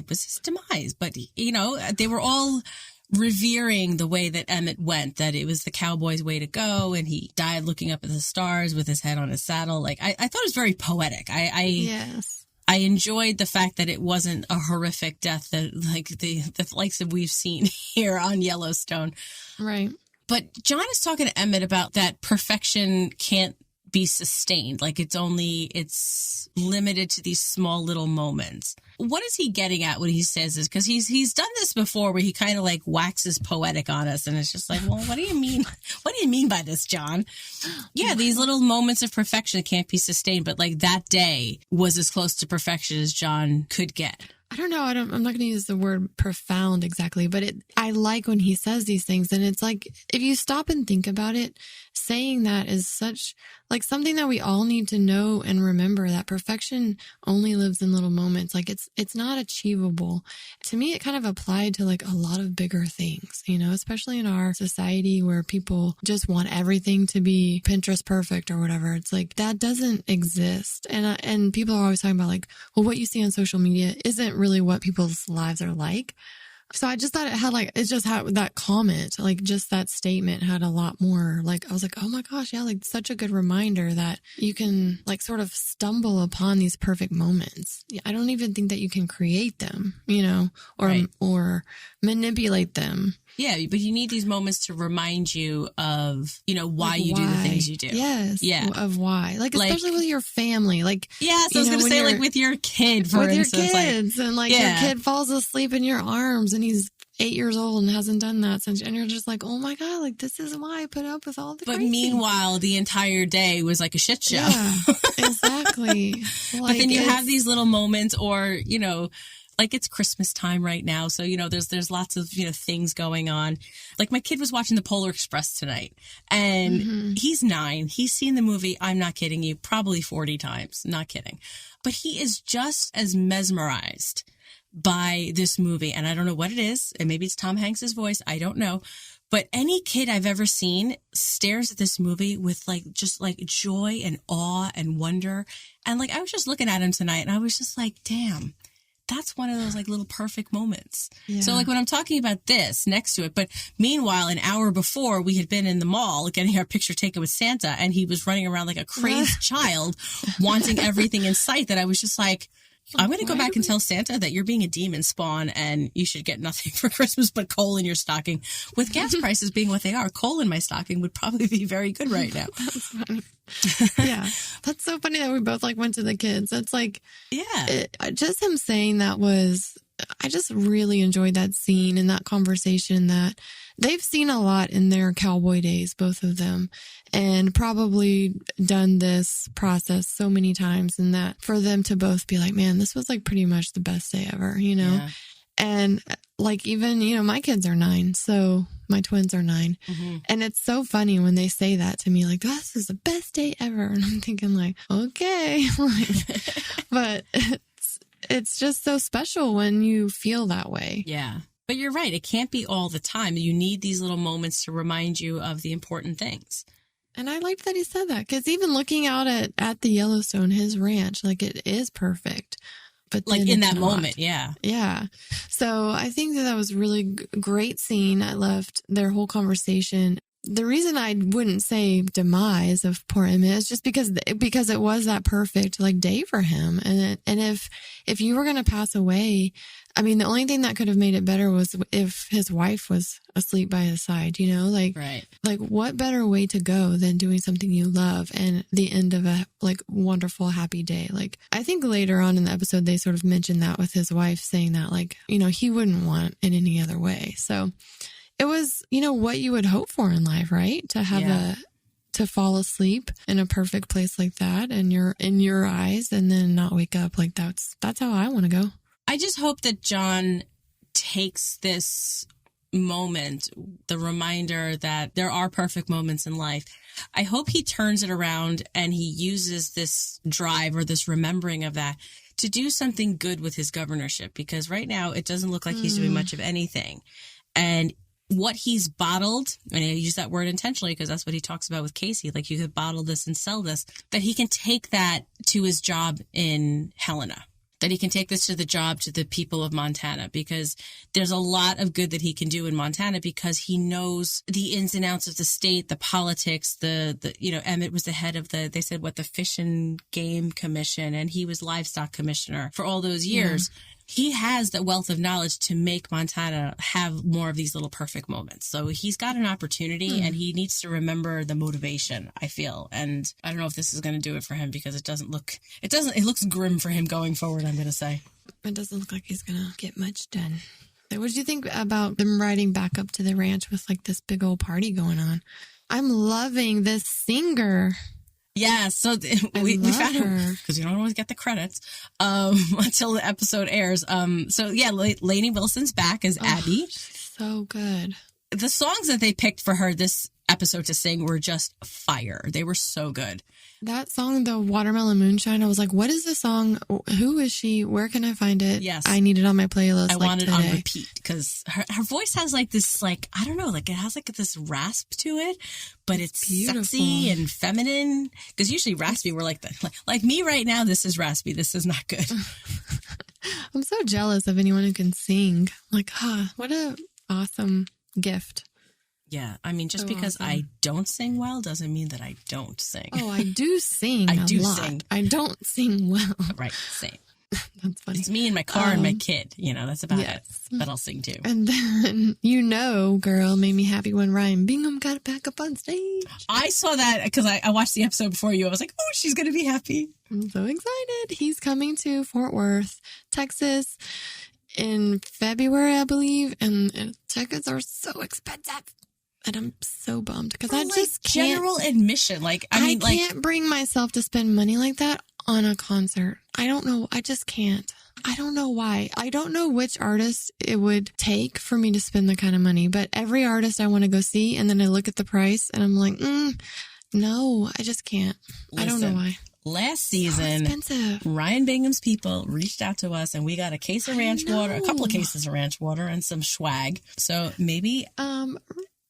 was his demise, but you know, they were all revering the way that Emmett went, that it was the cowboy's way to go, and he died looking up at the stars with his head on his saddle. Like I thought it was very poetic. Yes. I enjoyed the fact that it wasn't a horrific death that like the likes that we've seen here on Yellowstone. Right. But John is talking to Emmett about that perfection can't be sustained. Like it's limited to these small little moments. What is he getting at when he says this? Because he's done this before where he kind of like waxes poetic on us, and it's just like, well, what do you mean? What do you mean by this, John? Yeah, these little moments of perfection can't be sustained, but like that day was as close to perfection as John could get. I don't know. I'm not going to use the word profound exactly, but I like when he says these things. And it's like, if you stop and think about it, saying that is such like something that we all need to know and remember, that perfection only lives in little moments. Like it's not achievable. To me, it kind of applied to like a lot of bigger things, you know, especially in our society where people just want everything to be Pinterest perfect or whatever. It's like that doesn't exist. And people are always talking about like, well, what you see on social media isn't really what people's lives are like. So I just thought it just had that comment, like just that statement had a lot more, like, I was like, oh my gosh, yeah, like such a good reminder that you can like sort of stumble upon these perfect moments. I don't even think that you can create them, you know, or manipulate them. Yeah, but you need these moments to remind you of, you know, why you do the things you do. Yes. Yeah. Of why. Like, especially with your family. Like, yeah, so I was going to say, like, with your kid, for instance. With your kids. Like, and, like, your kid falls asleep in your arms and he's 8 years old and hasn't done that since. And you're just like, oh my God, like, this is why I put up with all the crazy. But meanwhile, the entire day was like a shit show. Yeah, exactly. Like, but then you have these little moments, or, you know, like it's Christmas time right now. So, you know, there's lots of, you know, things going on. Like my kid was watching the Polar Express tonight, and he's 9. He's seen the movie, I'm not kidding you, probably 40 times. Not kidding. But he is just as mesmerized by this movie. And I don't know what it is. And maybe it's Tom Hanks's voice. I don't know. But any kid I've ever seen stares at this movie with like, just like joy and awe and wonder. And like, I was just looking at him tonight and I was just like, damn. That's one of those like little perfect moments. Yeah. So like when I'm talking about this next to it, but meanwhile, an hour before we had been in the mall getting our picture taken with Santa, and he was running around like a crazed child wanting everything in sight, that I was just like, I'm going to go back and tell Santa that you're being a demon spawn and you should get nothing for Christmas but coal in your stocking. With gas prices being what they are, coal in my stocking would probably be very good right now. That's funny. Yeah. That's so funny that we both like went to the kids. It's like, yeah, just him saying that was, I just really enjoyed that scene and that conversation that they've seen a lot in their cowboy days, both of them, and probably done this process so many times, and that for them to both be like, man, this was like pretty much the best day ever, you know? Yeah. And like, even, you know, my kids are 9, so my twins are 9. Mm-hmm. And it's so funny when they say that to me, like, this is the best day ever. And I'm thinking like, okay, but it's just so special when you feel that way. Yeah. But you're right. It can't be all the time. You need these little moments to remind you of the important things. And I liked that he said that, because even looking out at the Yellowstone, his ranch, like it is perfect. But like in that moment, yeah. Yeah. So I think that was really great scene. I loved their whole conversation. The reason I wouldn't say demise of poor Emmett is just because it was that perfect like day for him. And if you were going to pass away, I mean, the only thing that could have made it better was if his wife was asleep by his side, you know, like, right. Like what better way to go than doing something you love and the end of a like wonderful, happy day. Like, I think later on in the episode, they sort of mentioned that with his wife saying that, like, you know, he wouldn't want it any other way. So it was, you know, what you would hope for in life, right? To have to fall asleep in a perfect place like that, and you're in your eyes, and then not wake up. Like that's how I want to go. I just hope that John takes this moment, the reminder that there are perfect moments in life. I hope he turns it around and he uses this drive or this remembering of that to do something good with his governorship, because right now it doesn't look like he's doing much of anything. And what he's bottled, and I use that word intentionally because that's what he talks about with Casey, like you could bottle this and sell this, that he can take that to his job in Helena, that he can take this to the job to the people of Montana, because there's a lot of good that he can do in Montana because he knows the ins and outs of the state, the politics, the you know, Emmett was the head of they said the Fish and Game Commission, and he was livestock commissioner for all those years. he has the wealth of knowledge to make Montana have more of these little perfect moments. So he's got an opportunity and he needs to remember the motivation, I feel. And I don't know if this is going to do it for him because it looks grim for him going forward, I'm going to say. It doesn't look like he's going to get much done. What did you think about them riding back up to the ranch with like this big old party going on? I'm loving this singer. Yeah, so we found her because you don't always get the credits until the episode airs. So yeah, Lainey Wilson's back as Abby. So good. The songs that they picked for her this episode to sing were just fire. They were so good. That song, the Watermelon Moonshine, I was like, what is the song? Who is she? Where can I find it? Yes. I need it on my playlist. I want it on repeat because her voice has like this, like, I don't know, like it has like this rasp to it, but it's beautiful. Sexy and feminine. Because usually raspy, we're like me right now, this is raspy. This is not good. I'm so jealous of anyone who can sing. Like, what a awesome gift. Yeah, I mean, just so because awesome. I don't sing well doesn't mean that I don't sing. Oh, I do sing I do lot. sing. I don't sing well. Right, same. That's funny. It's me and my car and my kid. You know, that's about it. But I'll sing too. And then, girl, made me happy when Ryan Bingham got back up on stage. I saw that because I watched the episode before you. I was like, oh, she's going to be happy. I'm so excited. He's coming to Fort Worth, Texas in February, I believe. And tickets are so expensive. And I'm so bummed because I just can't. General admission. Like, I can't bring myself to spend money like that on a concert. I don't know. I just can't. I don't know why. I don't know which artist it would take for me to spend the kind of money, but every artist I want to go see, and then I look at the price and I'm like, no, I just can't. Listen, I don't know why. Last season, Ryan Bingham's people reached out to us and we got a case of ranch water, a couple of cases of ranch water and some swag. So maybe,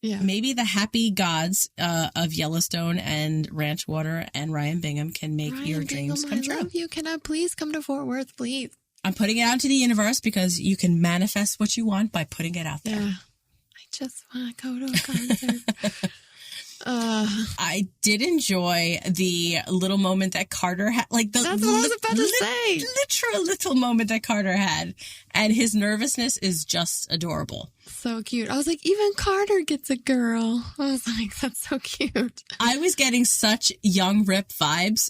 maybe the happy gods of Yellowstone and ranch water and Ryan Bingham can make your dreams come true. I love you. Can I please come to Fort Worth, please? I'm putting it out to the universe because you can manifest what you want by putting it out there. Yeah. I just want to go to a concert. I did enjoy the little moment that Carter had. That's what I was about to say. Literal little moment that Carter had. And his nervousness is just adorable. So cute. I was like, even Carter gets a girl. I was like, that's so cute. I was getting such young Rip vibes.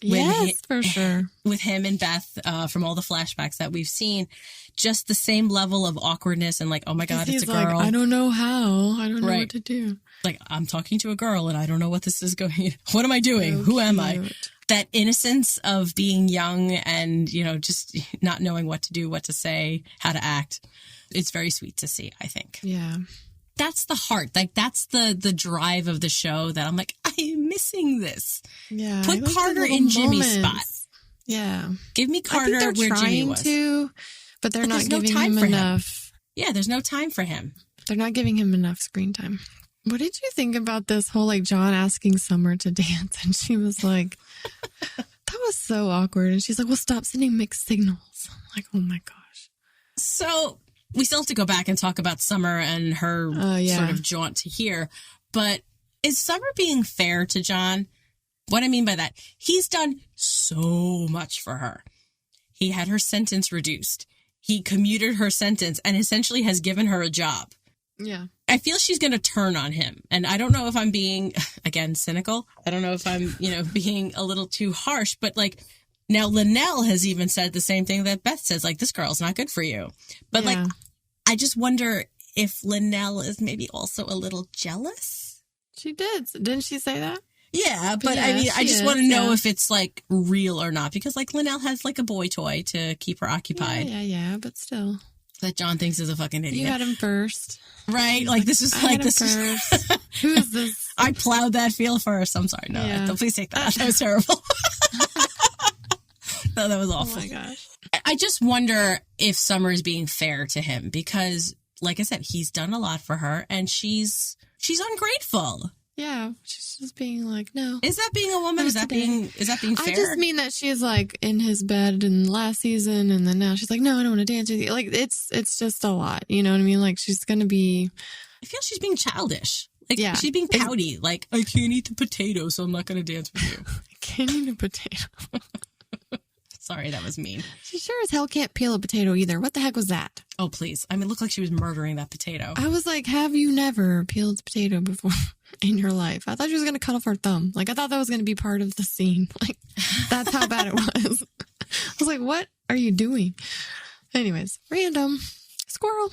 For sure. With him and Beth from all the flashbacks that we've seen. Just the same level of awkwardness and like, oh my God, it's a girl. Like, I don't know how. I don't know what to do. Like, I'm talking to a girl and I don't know what this is going. What am I doing? Who am I? That innocence of being young and, just not knowing what to do, what to say, how to act. It's very sweet to see, I think. Yeah. That's the heart. Like, that's the drive of the show that I'm like, I am missing this. Yeah. Put Carter in Jimmy's spot. Yeah. Give me Carter where Jimmy was. But they're not giving him enough. Yeah, there's no time for him. They're not giving him enough screen time. What did you think about this whole, John asking Summer to dance? And she was like, that was so awkward. And she's like, well, stop sending mixed signals. I'm like, oh my gosh. So we still have to go back and talk about Summer and her sort of jaunt to here. But is Summer being fair to John? What I mean by that, he's done so much for her. He had her sentence reduced. He commuted her sentence and essentially has given her a job. Yeah. I feel she's going to turn on him. And I don't know if I'm being, again, cynical. I don't know if I'm, being a little too harsh. But now Linnell has even said the same thing that Beth says, this girl's not good for you. But I just wonder if Linnell is maybe also a little jealous. She did. Didn't she say that? Yeah, but I mean, I just want to know if it's real or not because Linnell has a boy toy to keep her occupied. Yeah, but still. That John thinks is a fucking idiot. You had him first. Right? This is first. Who is this? I plowed that field first. I'm sorry. No, please take that. That was terrible. No, that was awful. Oh my gosh. I just wonder if Summer is being fair to him because, like I said, he's done a lot for her and she's ungrateful. Yeah, she's just being no. Is that being a woman? Is that being fair? I just mean that she's in his bed in last season, and then now she's like, no, I don't want to dance with you. It's just a lot. You know what I mean? She's gonna be. I feel she's being childish. She's being pouty. I can't eat the potato, so I'm not gonna dance with you. I can't eat a potato. Sorry, that was mean. She sure as hell can't peel a potato either. What the heck was that? Oh, please. I mean, it looked like she was murdering that potato. I was like, have you never peeled a potato before in your life? I thought she was going to cut off her thumb. Like, I thought that was going to be part of the scene. Like, that's how bad it was. I was like, what are you doing? Anyways, random. Squirrel.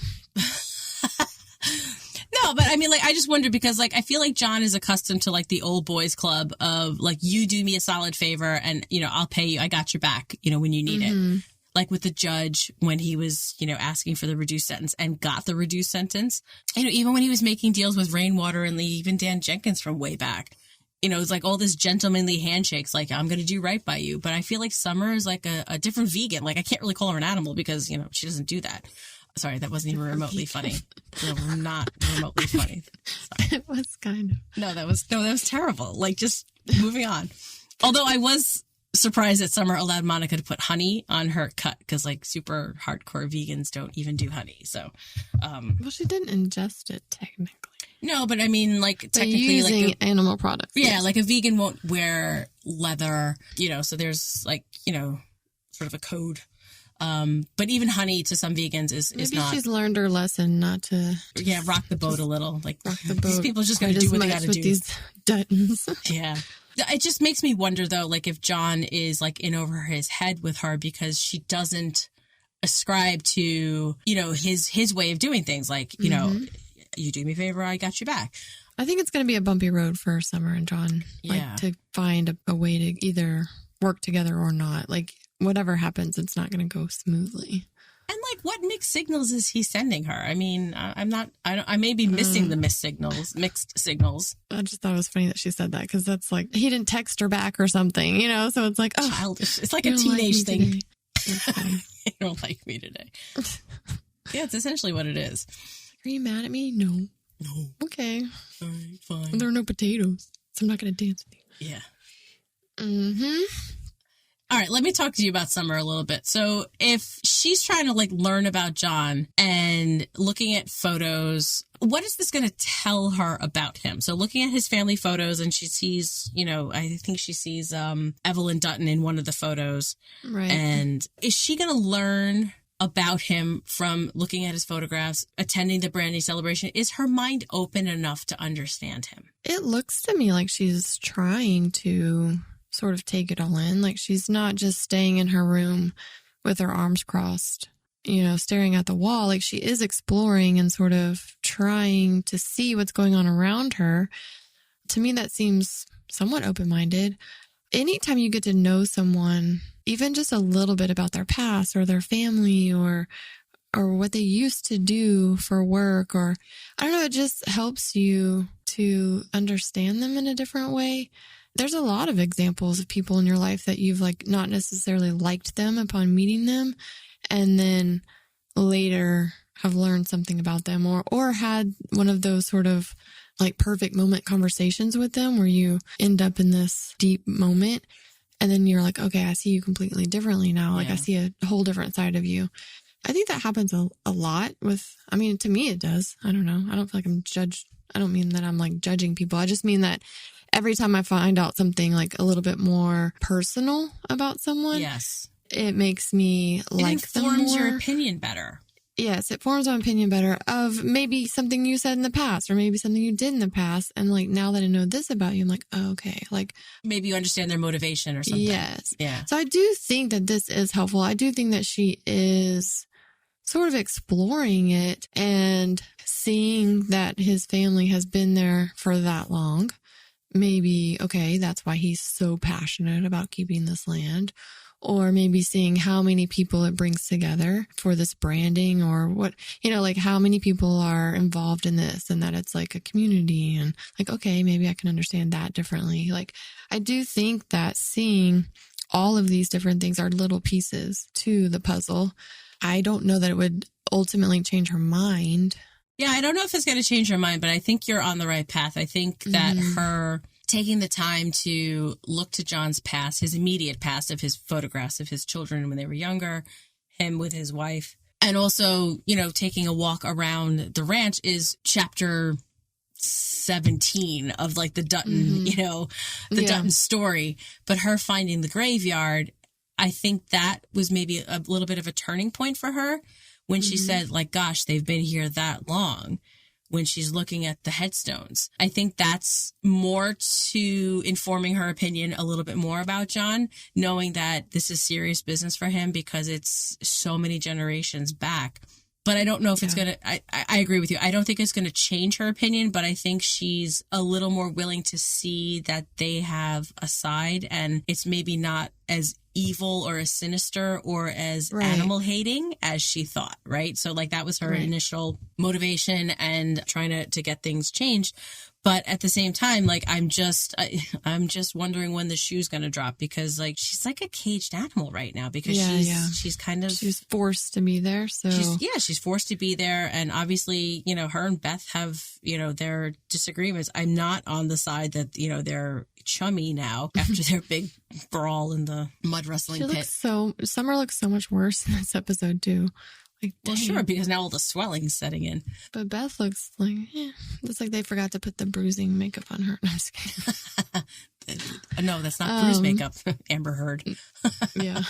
No, but I mean, like, I just wonder because, like, I feel like John is accustomed to, like, the old boys club of, like, you do me a solid favor and, you know, I'll pay you. I got your back, you know, when you need it. Like with the judge when he was, you know, asking for the reduced sentence and got the reduced sentence. You know, even when he was making deals with Rainwater and even Dan Jenkins from way back. You know, it's like all this gentlemanly handshakes, like, I'm going to do right by you. But I feel like Summer is like a different vegan. Like, I can't really call her an animal because, you know, she doesn't do that. Sorry, that wasn't even remotely funny. No, not remotely funny. Sorry. It was kind of. No, that was terrible. Like, just moving on. Although I was surprised that Summer allowed Monica to put honey on her cut because, like, super hardcore vegans don't even do honey. So, well, she didn't ingest it technically. No, but I mean, like, technically, using like animal products. Yeah, yes. Like a vegan won't wear leather, you know. So there's like, you know, sort of a code. But even honey to some vegans is Maybe not. She's learned her lesson not to. Yeah, rock the boat a little. Like rock the boat. These people are just going to do what they got to do. These Duttons. Yeah. It just makes me wonder though, like if John is like in over his head with her because she doesn't ascribe to, you know, his way of doing things. Like, you know, you do me a favor, I got you back. I think it's going to be a bumpy road for Summer and John. Like to find a way to either work together or not. Like whatever happens, it's not going to go smoothly. And like, what mixed signals is he sending her? I mean, I may be missing the mixed signals. I just thought it was funny that she said that because that's like, he didn't text her back or something, you know? So it's like, oh. Childish. It's like a teenage thing. You don't like me today. Yeah, it's essentially what it is. Are you mad at me? No. No. Okay. All right, fine. There are no potatoes, so I'm not going to dance with you. Yeah. All right, let me talk to you about Summer a little bit. So if she's trying to like learn about John and looking at photos, what is this going to tell her about him? So looking at his family photos and she sees, you know, I think she sees Evelyn Dutton in one of the photos. Right. And is she going to learn about him from looking at his photographs, attending the brandy celebration? Is her mind open enough to understand him? It looks to me like she's trying to sort of take it all in. Like she's not just staying in her room with her arms crossed, you know, staring at the wall. Like she is exploring and sort of trying to see what's going on around her. To me, that seems somewhat open-minded. Anytime you get to know someone, even just a little bit about their past or their family or what they used to do for work, or I don't know, it just helps you to understand them in a different way. There's a lot of examples of people in your life that you've like not necessarily liked them upon meeting them and then later have learned something about them or had one of those sort of like perfect moment conversations with them where you end up in this deep moment and then you're like, okay, I see you completely differently now. Like I see a whole different side of you. I think that happens a lot with, I mean, to me it does. I don't know. I don't feel like I'm judged. I don't mean that I'm like judging people. I just mean that every time I find out something like a little bit more personal about someone, it makes me like them more. It informs your opinion better. Yes, it forms my opinion better of maybe something you said in the past or maybe something you did in the past. And like now that I know this about you, I'm like, oh, okay. Like maybe you understand their motivation or something. Yes. Yeah. So I do think that this is helpful. I do think that she is sort of exploring it and seeing that his family has been there for that long. Maybe, okay, that's why he's so passionate about keeping this land. Or maybe seeing how many people it brings together for this branding or what, you know, like how many people are involved in this and that it's like a community and like, okay, maybe I can understand that differently. Like, I do think that seeing all of these different things are little pieces to the puzzle. I don't know that it would ultimately change her mind. Yeah, I don't know if it's going to change her mind, but I think you're on the right path. I think that her taking the time to look to John's past, his immediate past of his photographs of his children when they were younger, him with his wife, and also, you know, taking a walk around the ranch is chapter 17 of like the Dutton, you know, the Dutton story. But her finding the graveyard, I think that was maybe a little bit of a turning point for her when she said, like, gosh, they've been here that long, when she's looking at the headstones. I think that's more to informing her opinion a little bit more about John, knowing that this is serious business for him because it's so many generations back. But I don't know if it's going to, I agree with you. I don't think it's going to change her opinion, but I think she's a little more willing to see that they have a side and it's maybe not as evil or as sinister or as animal hating as she thought, right? So like that was her initial motivation and trying to get things changed. But at the same time, like I'm just wondering when the shoe's going to drop, because like she's like a caged animal right now because she's kind of, she's forced to be there. So she's forced to be there. And obviously, you know, her and Beth have, you know, their disagreements. I'm not on the side that, you know, they're chummy now after their big brawl in the mud wrestling pit. Summer looks so much worse in this episode too. Like, well, sure, because now all the swelling's setting in. But Beth looks like, it's like they forgot to put the bruising makeup on her. No, I'm just kidding. No, that's not bruise makeup, Amber Heard. Yeah.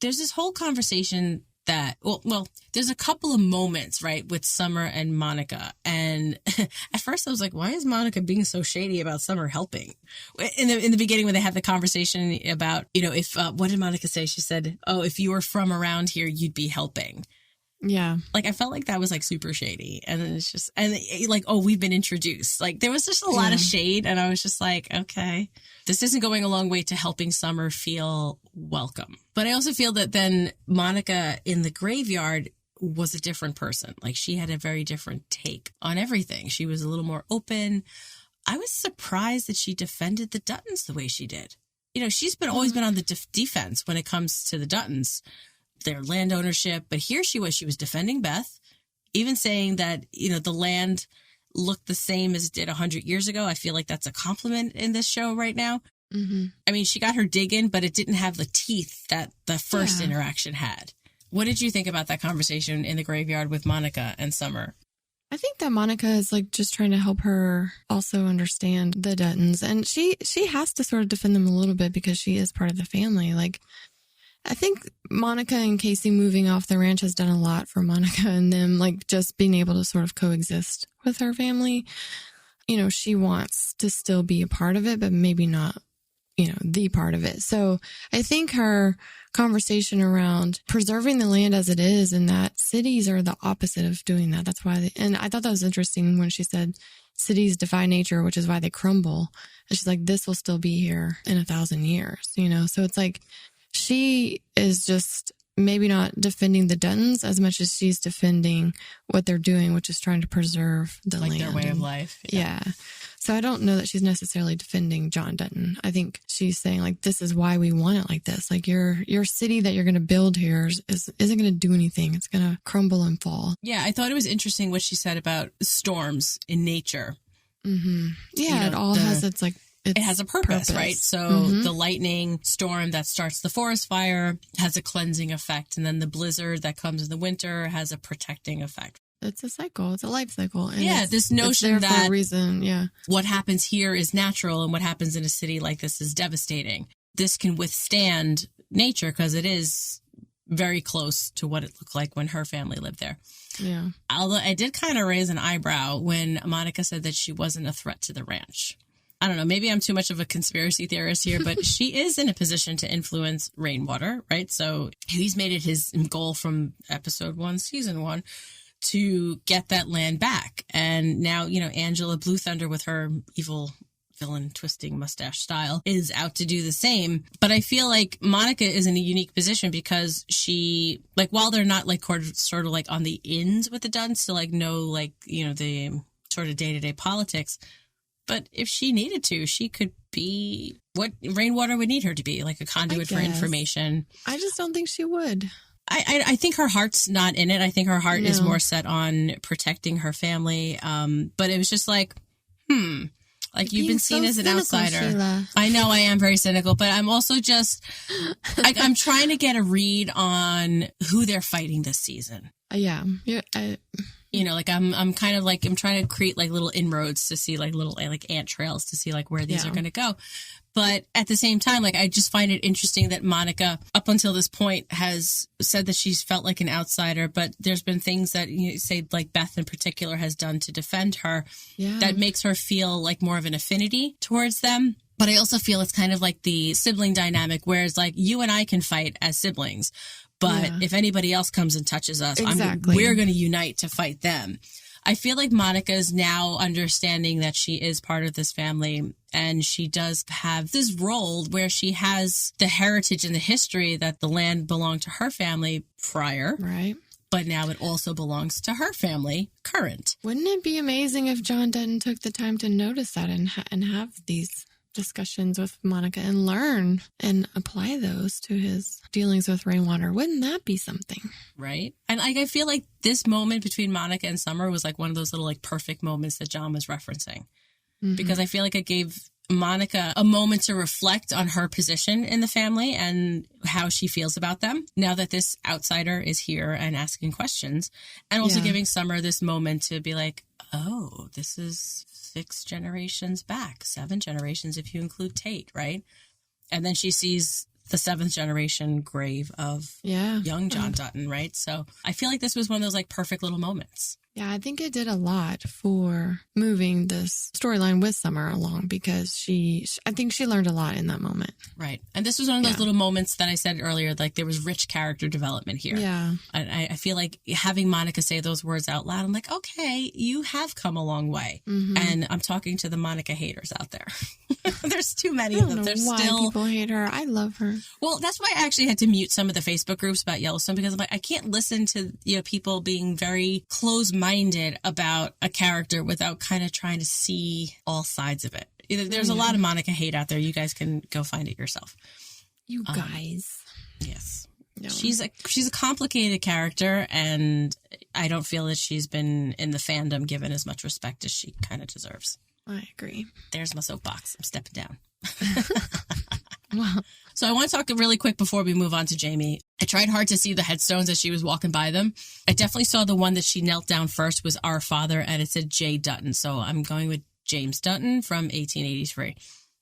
There's this whole conversation that, well, there's a couple of moments, right, with Summer and Monica. And at first I was like, why is Monica being so shady about Summer helping? In the beginning when they had the conversation about, you know, if, what did Monica say? She said, oh, if you were from around here, you'd be helping. Yeah. Like, I felt like that was like super shady. And then it's just, and like, oh, we've been introduced. Like, there was just a lot of shade. And I was just like, okay, this isn't going a long way to helping Summer feel welcome. But I also feel that then Monica in the graveyard was a different person. Like, she had a very different take on everything. She was a little more open. I was surprised that she defended the Duttons the way she did. You know, she's always been on the defense when it comes to the Duttons, their land ownership. But here she was defending Beth, even saying that, you know, the land looked the same as it did 100 years ago. I feel like that's a compliment in this show right now. Mm-hmm. I mean, she got her dig in, but it didn't have the teeth that the first interaction had. What did you think about that conversation in the graveyard with Monica and Summer? I think that Monica is like just trying to help her also understand the Duttons. And she has to sort of defend them a little bit because she is part of the family. Like, I think Monica and Casey moving off the ranch has done a lot for Monica and them, like just being able to sort of coexist with her family. You know, she wants to still be a part of it, but maybe not, you know, the part of it. So I think her conversation around preserving the land as it is and that cities are the opposite of doing that. That's why, and I thought that was interesting when she said cities defy nature, which is why they crumble. And she's like, this will still be here in 1,000 years, you know? So it's like, she is just maybe not defending the Duttons as much as she's defending what they're doing, which is trying to preserve the land. Like their way of life. Yeah. So I don't know that she's necessarily defending John Dutton. I think she's saying, like, this is why we want it like this. Like, your city that you're going to build here isn't going to do anything. It's going to crumble and fall. Yeah, I thought it was interesting what she said about storms in nature. Mm-hmm. Yeah, you know, it all has its, like, it has a purpose, right? So the lightning storm that starts the forest fire has a cleansing effect. And then the blizzard that comes in the winter has a protecting effect. It's a cycle. It's a life cycle. And this notion it's there that for a reason, what happens here is natural and what happens in a city like this is devastating. This can withstand nature because it is very close to what it looked like when her family lived there. Yeah. Although I did kind of raise an eyebrow when Monica said that she wasn't a threat to the ranch. I don't know, maybe I'm too much of a conspiracy theorist here, but she is in a position to influence Rainwater, right? So he's made it his goal from episode 1, season 1, to get that land back. And now, you know, Angela Blue Thunder with her evil villain twisting mustache style is out to do the same. But I feel like Monica is in a unique position because she, like, while they're not like sort of like on the ins with the Duttons to like know, like, you know, the sort of day-to-day politics, but if she needed to, she could be what Rainwater would need her to be, like a conduit for information. I just don't think she would. I think her heart's not in it. I think her heart is more set on protecting her family. But it was just like, like you've been seen as an outsider. Sheila. I know I am very cynical, but I'm also just, I'm trying to get a read on who they're fighting this season. Yeah. You know, like I'm kind of like, I'm trying to create like little inroads to see like little like ant trails to see like where these are going to go. But at the same time, like I just find it interesting that Monica, up until this point, has said that she's felt like an outsider. But there's been things that you say, like Beth in particular, has done to defend her that makes her feel like more of an affinity towards them. But I also feel it's kind of like the sibling dynamic, whereas like you and I can fight as siblings. But if anybody else comes and touches us, we're going to unite to fight them. I feel like Monica is now understanding that she is part of this family, and she does have this role where she has the heritage and the history that the land belonged to her family prior. Right. But now it also belongs to her family current. Wouldn't it be amazing if John Dutton took the time to notice that and have these discussions with Monica and learn and apply those to his dealings with Rainwater? Wouldn't that be something? Right. And like, I feel like this moment between Monica and Summer was like one of those little like perfect moments that John was referencing. Because I feel like it gave Monica a moment to reflect on her position in the family and how she feels about them now that this outsider is here and asking questions, and also giving Summer this moment to be like, oh, this is 6 generations back, 7 generations if you include Tate, right? And then she sees the 7th generation grave of young John Dutton, right? So I feel like this was one of those like perfect little moments. Yeah, I think it did a lot for moving this storyline with Summer along, because I think she learned a lot in that moment. Right. And this was one of those little moments that I said earlier, like there was rich character development here. Yeah. And I feel like having Monica say those words out loud, I'm like, okay, you have come a long way. And I'm talking to the Monica haters out there. There's too many of them. There's why people hate her. I love her. Well, that's why I actually had to mute some of the Facebook groups about Yellowstone, because I'm like, I can't listen to people being very close-minded about a character without kind of trying to see all sides of it. There's a lot of Monica hate out there. You guys can go find it yourself. You guys. Yes. No. She's a complicated character, and I don't feel that she's been in the fandom given as much respect as she kind of deserves. I agree. There's my soapbox. I'm stepping down. Wow. So I want to talk really quick before we move on to Jamie. I tried hard to see the headstones as she was walking by them. I definitely saw the one that she knelt down first was Our Father, and it said J. Dutton. So I'm going with James Dutton from 1883.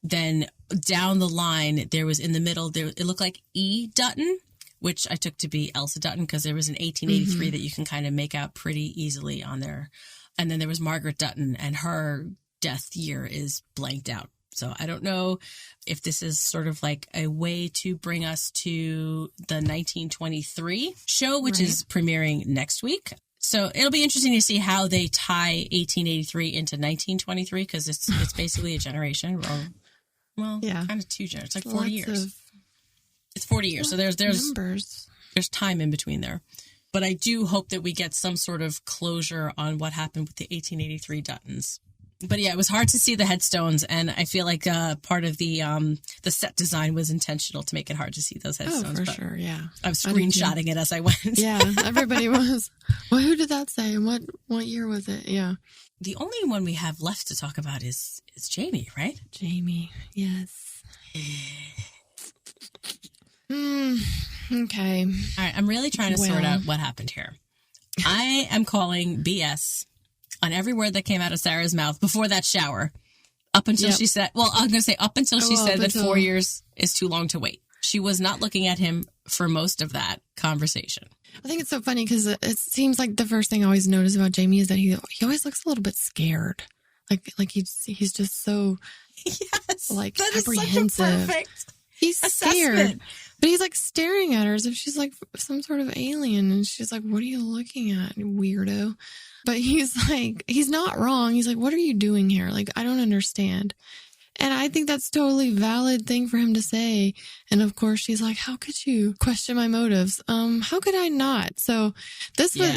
Then down the line, there was in the middle, it looked like E. Dutton, which I took to be Elsa Dutton, because there was an 1883 that you can kind of make out pretty easily on there. And then there was Margaret Dutton, and her death year is blanked out. So I don't know if this is sort of like a way to bring us to the 1923 show, which is premiering next week. So it'll be interesting to see how they tie 1883 into 1923, because it's basically a generation. Well, kind of 2 generations. It's like 40 years. It's 40 years. So there's numbers. There's time in between there. But I do hope that we get some sort of closure on what happened with the 1883 Duttons. But yeah, it was hard to see the headstones, and I feel like part of the set design was intentional to make it hard to see those headstones. Oh, for sure, yeah. I was screenshotting it as I went. Yeah, everybody was. Well, who did that say? What year was it? Yeah. The only one we have left to talk about is Jamie, right? Jamie, yes. Okay. All right, I'm really trying to sort out what happened here. I am calling BS on every word that came out of Sarah's mouth before that shower, up until she said, well, I'm going to say up until she said that 4 years is too long to wait. She was not looking at him for most of that conversation. I think it's so funny because it seems like the first thing I always notice about Jamie is that he always looks a little bit scared. Like he's just so like that apprehensive. Is such a perfect he's scared. But he's like staring at her as if she's like some sort of alien. And she's like, what are you looking at, weirdo? But he's like, he's not wrong. He's like, what are you doing here? Like, I don't understand. And I think that's totally valid thing for him to say. And of course, she's like, how could you question my motives? How could I not? So this was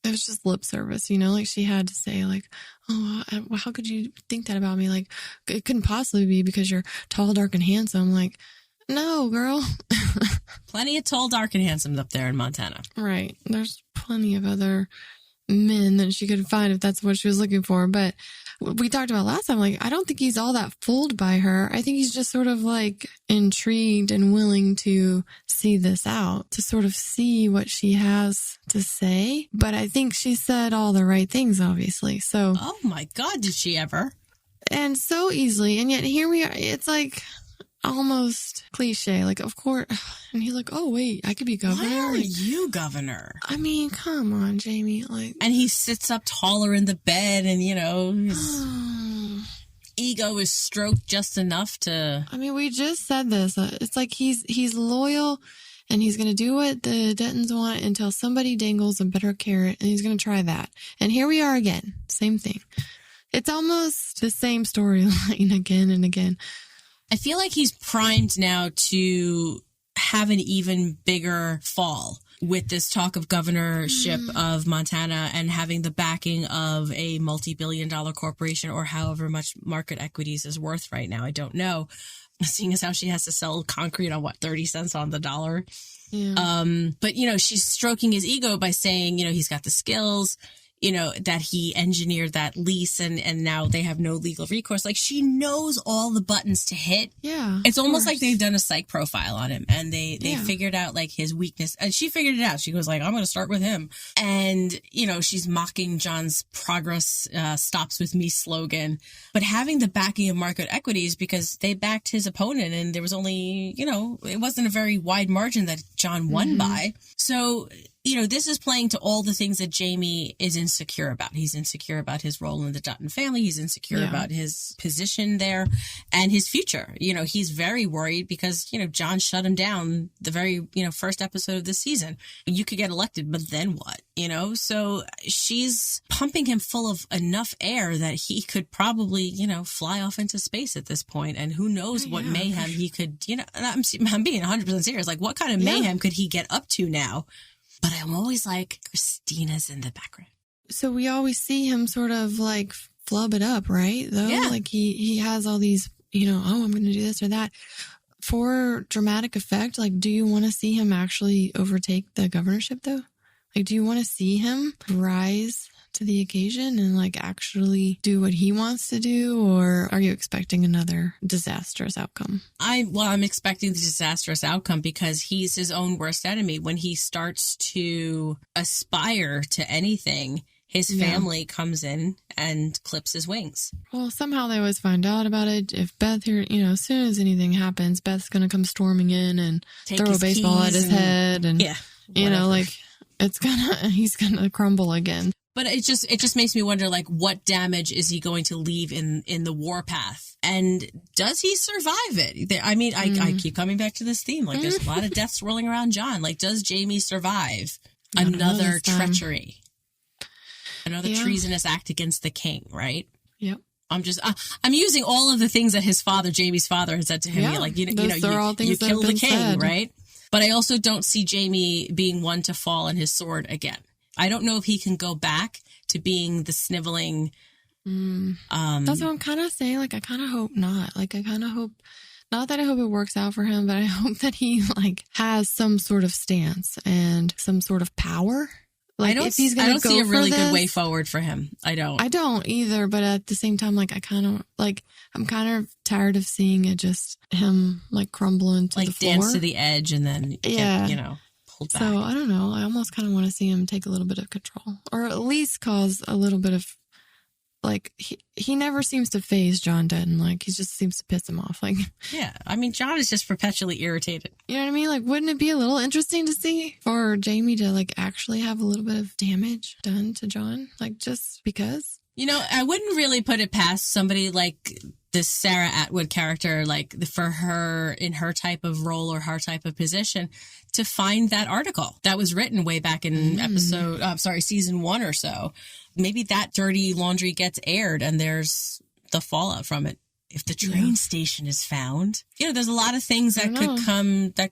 it was just lip service, like she had to say like, oh, how could you think that about me? Like, it couldn't possibly be because you're tall, dark, and handsome. Like, no, girl. Plenty of tall, dark, and handsome up there in Montana. Right. There's plenty of other men that she could find if that's what she was looking for. But we talked about last time, like, I don't think he's all that fooled by her. I think he's just sort of like intrigued and willing to see this out, to sort of see what she has to say. But I think she said all the right things, obviously. So, oh my God, did she ever? And so easily. And yet here we are. It's like almost cliche. Like, of course. And he's like, oh, wait, I could be governor. Why are you governor? I mean, come on, Jamie. Like, and he sits up taller in the bed and, you know, his ego is stroked just enough to... I mean, we just said this. It's like he's loyal and he's going to do what the Duttons want until somebody dangles a better carrot, and he's going to try that. And here we are again. Same thing. It's almost the same storyline again and again. I feel like he's primed now to have an even bigger fall with this talk of governorship of Montana and having the backing of a multi-billion-dollar corporation, or however much market equities is worth right now. I don't know. Seeing as how she has to sell concrete on 30 cents on the dollar. Yeah. But, you know, she's stroking his ego by saying, you know, he's got the skills, you know, that he engineered that lease and now they have no legal recourse. Like, she knows all the buttons to hit. Yeah. It's almost like they've done a psych profile on him and they figured out like his weakness, and she figured it out. She goes like, I'm going to start with him. And, you know, she's mocking John's progress stops with me slogan, but having the backing of market equities because they backed his opponent and there was only, you know, it wasn't a very wide margin that John won by. So, you know, this is playing to all the things that Jamie is insecure about. He's insecure about his role in the Dutton family. He's insecure about his position there and his future. You know, he's very worried because, you know, John shut him down the very, you know, first episode of this season. You could get elected, but then what? You know, so she's pumping him full of enough air that he could probably, you know, fly off into space at this point. And who knows what mayhem he could, you know, I'm being 100% serious. Like, what kind of mayhem could he get up to now? But I'm always like, Christina's in the background. So we always see him sort of like flub it up, right? Though, like he has all these, you know, oh, I'm going to do this or that. For dramatic effect, like, do you want to see him actually overtake the governorship, though? Like, do you want to see him rise to the occasion and like actually do what he wants to do, or are you expecting another disastrous outcome? I'm expecting the disastrous outcome because he's his own worst enemy. When he starts to aspire to anything, his family comes in and clips his wings. Well, somehow they always find out about it. If Beth here, you know, as soon as anything happens, Beth's going to come storming in and throw a baseball at his head. And, you know, like he's going to crumble again. But it just makes me wonder, like, what damage is he going to leave in the warpath? And does he survive it? I mean, I keep coming back to this theme. Like, there's a lot of death swirling around John. Like, does Jamie survive another treachery? Another treasonous act against the king, right? Yep. I'm using all of the things that Jamie's father, had said to him. Yeah, like, you killed the king, said. Right? But I also don't see Jamie being one to fall on his sword again. I don't know if he can go back to being the sniveling. That's what I'm kind of saying. Like, I kind of hope not. Like, I kind of hope, not that I hope it works out for him, but I hope that he like has some sort of stance and some sort of power. Like, I don't see a really good way forward for him. I don't either. But at the same time, like, I'm kind of tired of seeing it, just him like crumbling to the floor. Like, dance to the edge and then get, you know, pulled back. So I don't know. I almost kind of want to see him take a little bit of control, or at least cause a little bit of, like, he never seems to faze John Dutton. Like, he just seems to piss him off. Like, yeah, I mean, John is just perpetually irritated. You know what I mean? Like, wouldn't it be a little interesting to see for Jamie to like actually have a little bit of damage done to John? Like, just because? You know, I wouldn't really put it past somebody like this Sarah Atwood character, like for her in her type of role or her type of position, to find that article that was written way back in season 1 or so. Maybe that dirty laundry gets aired and there's the fallout from it. If the train station is found, you know, there's a lot of things that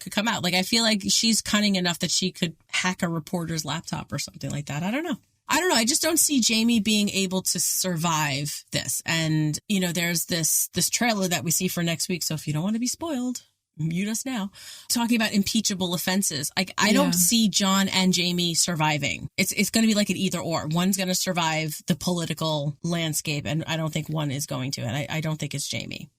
could come out. Like, I feel like she's cunning enough that she could hack a reporter's laptop or something like that. I don't know. I just don't see Jamie being able to survive this. And, you know, there's this trailer that we see for next week. So if you don't want to be spoiled, mute us now, talking about impeachable offenses. Like, I don't see John and Jamie surviving. It's going to be like an either or. One's going to survive the political landscape, and I don't think one is going to. And I don't think it's Jamie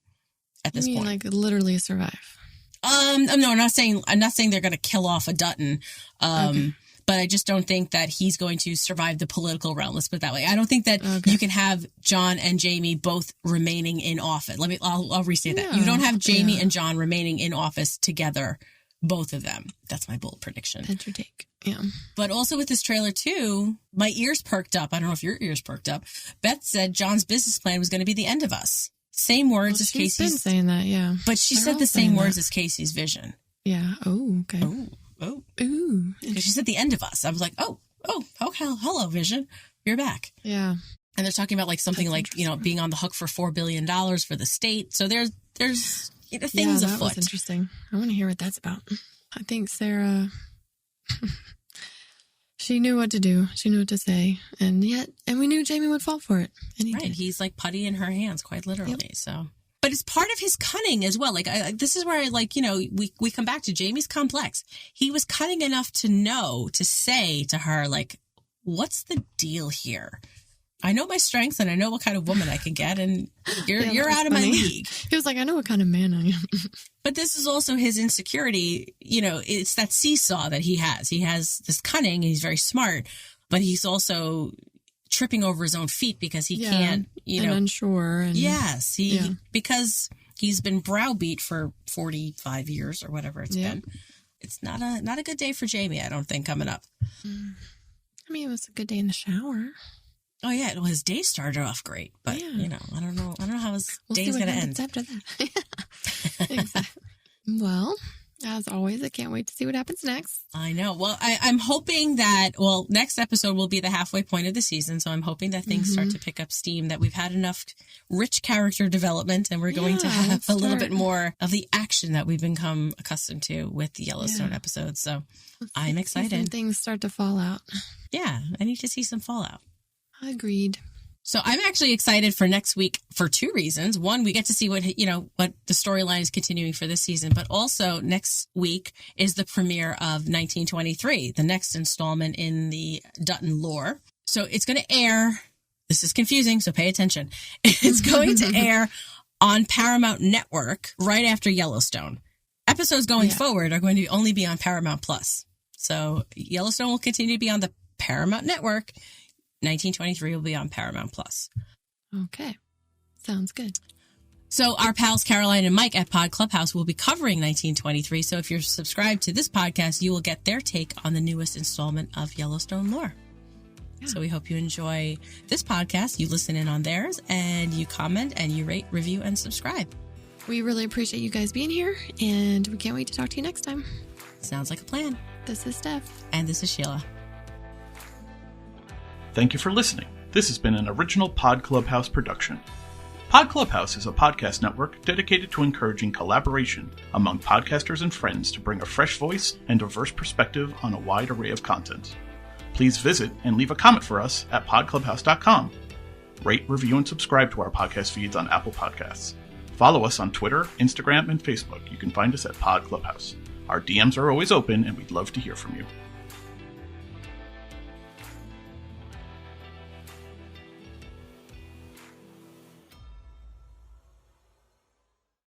at this point. Like literally survive. No, I'm not saying they're going to kill off a Dutton. Okay. But I just don't think that he's going to survive the political realm. Let's put it that way. I don't think that you can have John and Jamie both remaining in office. I'll restate that. You don't have Jamie and John remaining in office together, both of them. That's my bold prediction. That's your take. Yeah. But also with this trailer too, my ears perked up. I don't know if your ears perked up. Beth said John's business plan was going to be the end of us. Same words as Casey's. She's been saying that, yeah. But she said the same words as Casey's vision. Yeah. Oh, okay. Oh. Ooh. Because she said the end of us. I was like, hello, Vision. You're back. Yeah. And they're talking about like something like, being on the hook for $4 billion for the state. So there's things afoot. That was interesting. I want to hear what that's about. I think Sarah, she knew what to do. She knew what to say. And we knew Jamie would fall for it. And he did. He's like putty in her hands, quite literally. Yep. So. But it's part of his cunning as well. Like, this is where, we come back to Jamie's complex. He was cunning enough to say to her, like, what's the deal here? I know my strengths and I know what kind of woman I can get, and you're out of my league. He was like, I know what kind of man I am. But this is also his insecurity. It's that seesaw that he has. He has this cunning, and he's very smart, but he's also tripping over his own feet because he can't, and unsure. And, yes, because he's been browbeat for 45 years or whatever it's been. It's not a good day for Jamie, I don't think, coming up. I mean, it was a good day in the shower. Oh yeah, well, his day started off great, but I don't know how his day's going to end after that. Exactly. Well, as always, I can't wait to see what happens next. I know. Well, I'm hoping that, next episode will be the halfway point of the season. So I'm hoping that things start to pick up steam, that we've had enough rich character development, and we're going to have a little bit more of the action that we've become accustomed to with the Yellowstone episodes. So I'm excited. Some things start to fall out. Yeah, I need to see some fallout. Agreed. So I'm actually excited for next week for two reasons. One, we get to see what the storyline is continuing for this season, but also next week is the premiere of 1923, the next installment in the Dutton lore. So it's going to air. This is confusing, so pay attention. It's going to air on Paramount Network right after Yellowstone. Episodes going forward are going to only be on Paramount Plus. So Yellowstone will continue to be on the Paramount Network. 1923 will be on Paramount Plus. Okay. Sounds good. So our pals Caroline and Mike at Pod Clubhouse will be covering 1923. So if you're subscribed to this podcast, you will get their take on the newest installment of Yellowstone lore. Yeah. So we hope you enjoy this podcast. You listen in on theirs, and you comment, and you rate, review, and subscribe. We really appreciate you guys being here, and we can't wait to talk to you next time. Sounds like a plan. This is Steph. And this is Sheila. Thank you for listening. This has been an original Pod Clubhouse production. Pod Clubhouse is a podcast network dedicated to encouraging collaboration among podcasters and friends to bring a fresh voice and diverse perspective on a wide array of content. Please visit and leave a comment for us at podclubhouse.com. Rate, review, and subscribe to our podcast feeds on Apple Podcasts. Follow us on Twitter, Instagram, and Facebook. You can find us at Pod Clubhouse. Our DMs are always open, and we'd love to hear from you.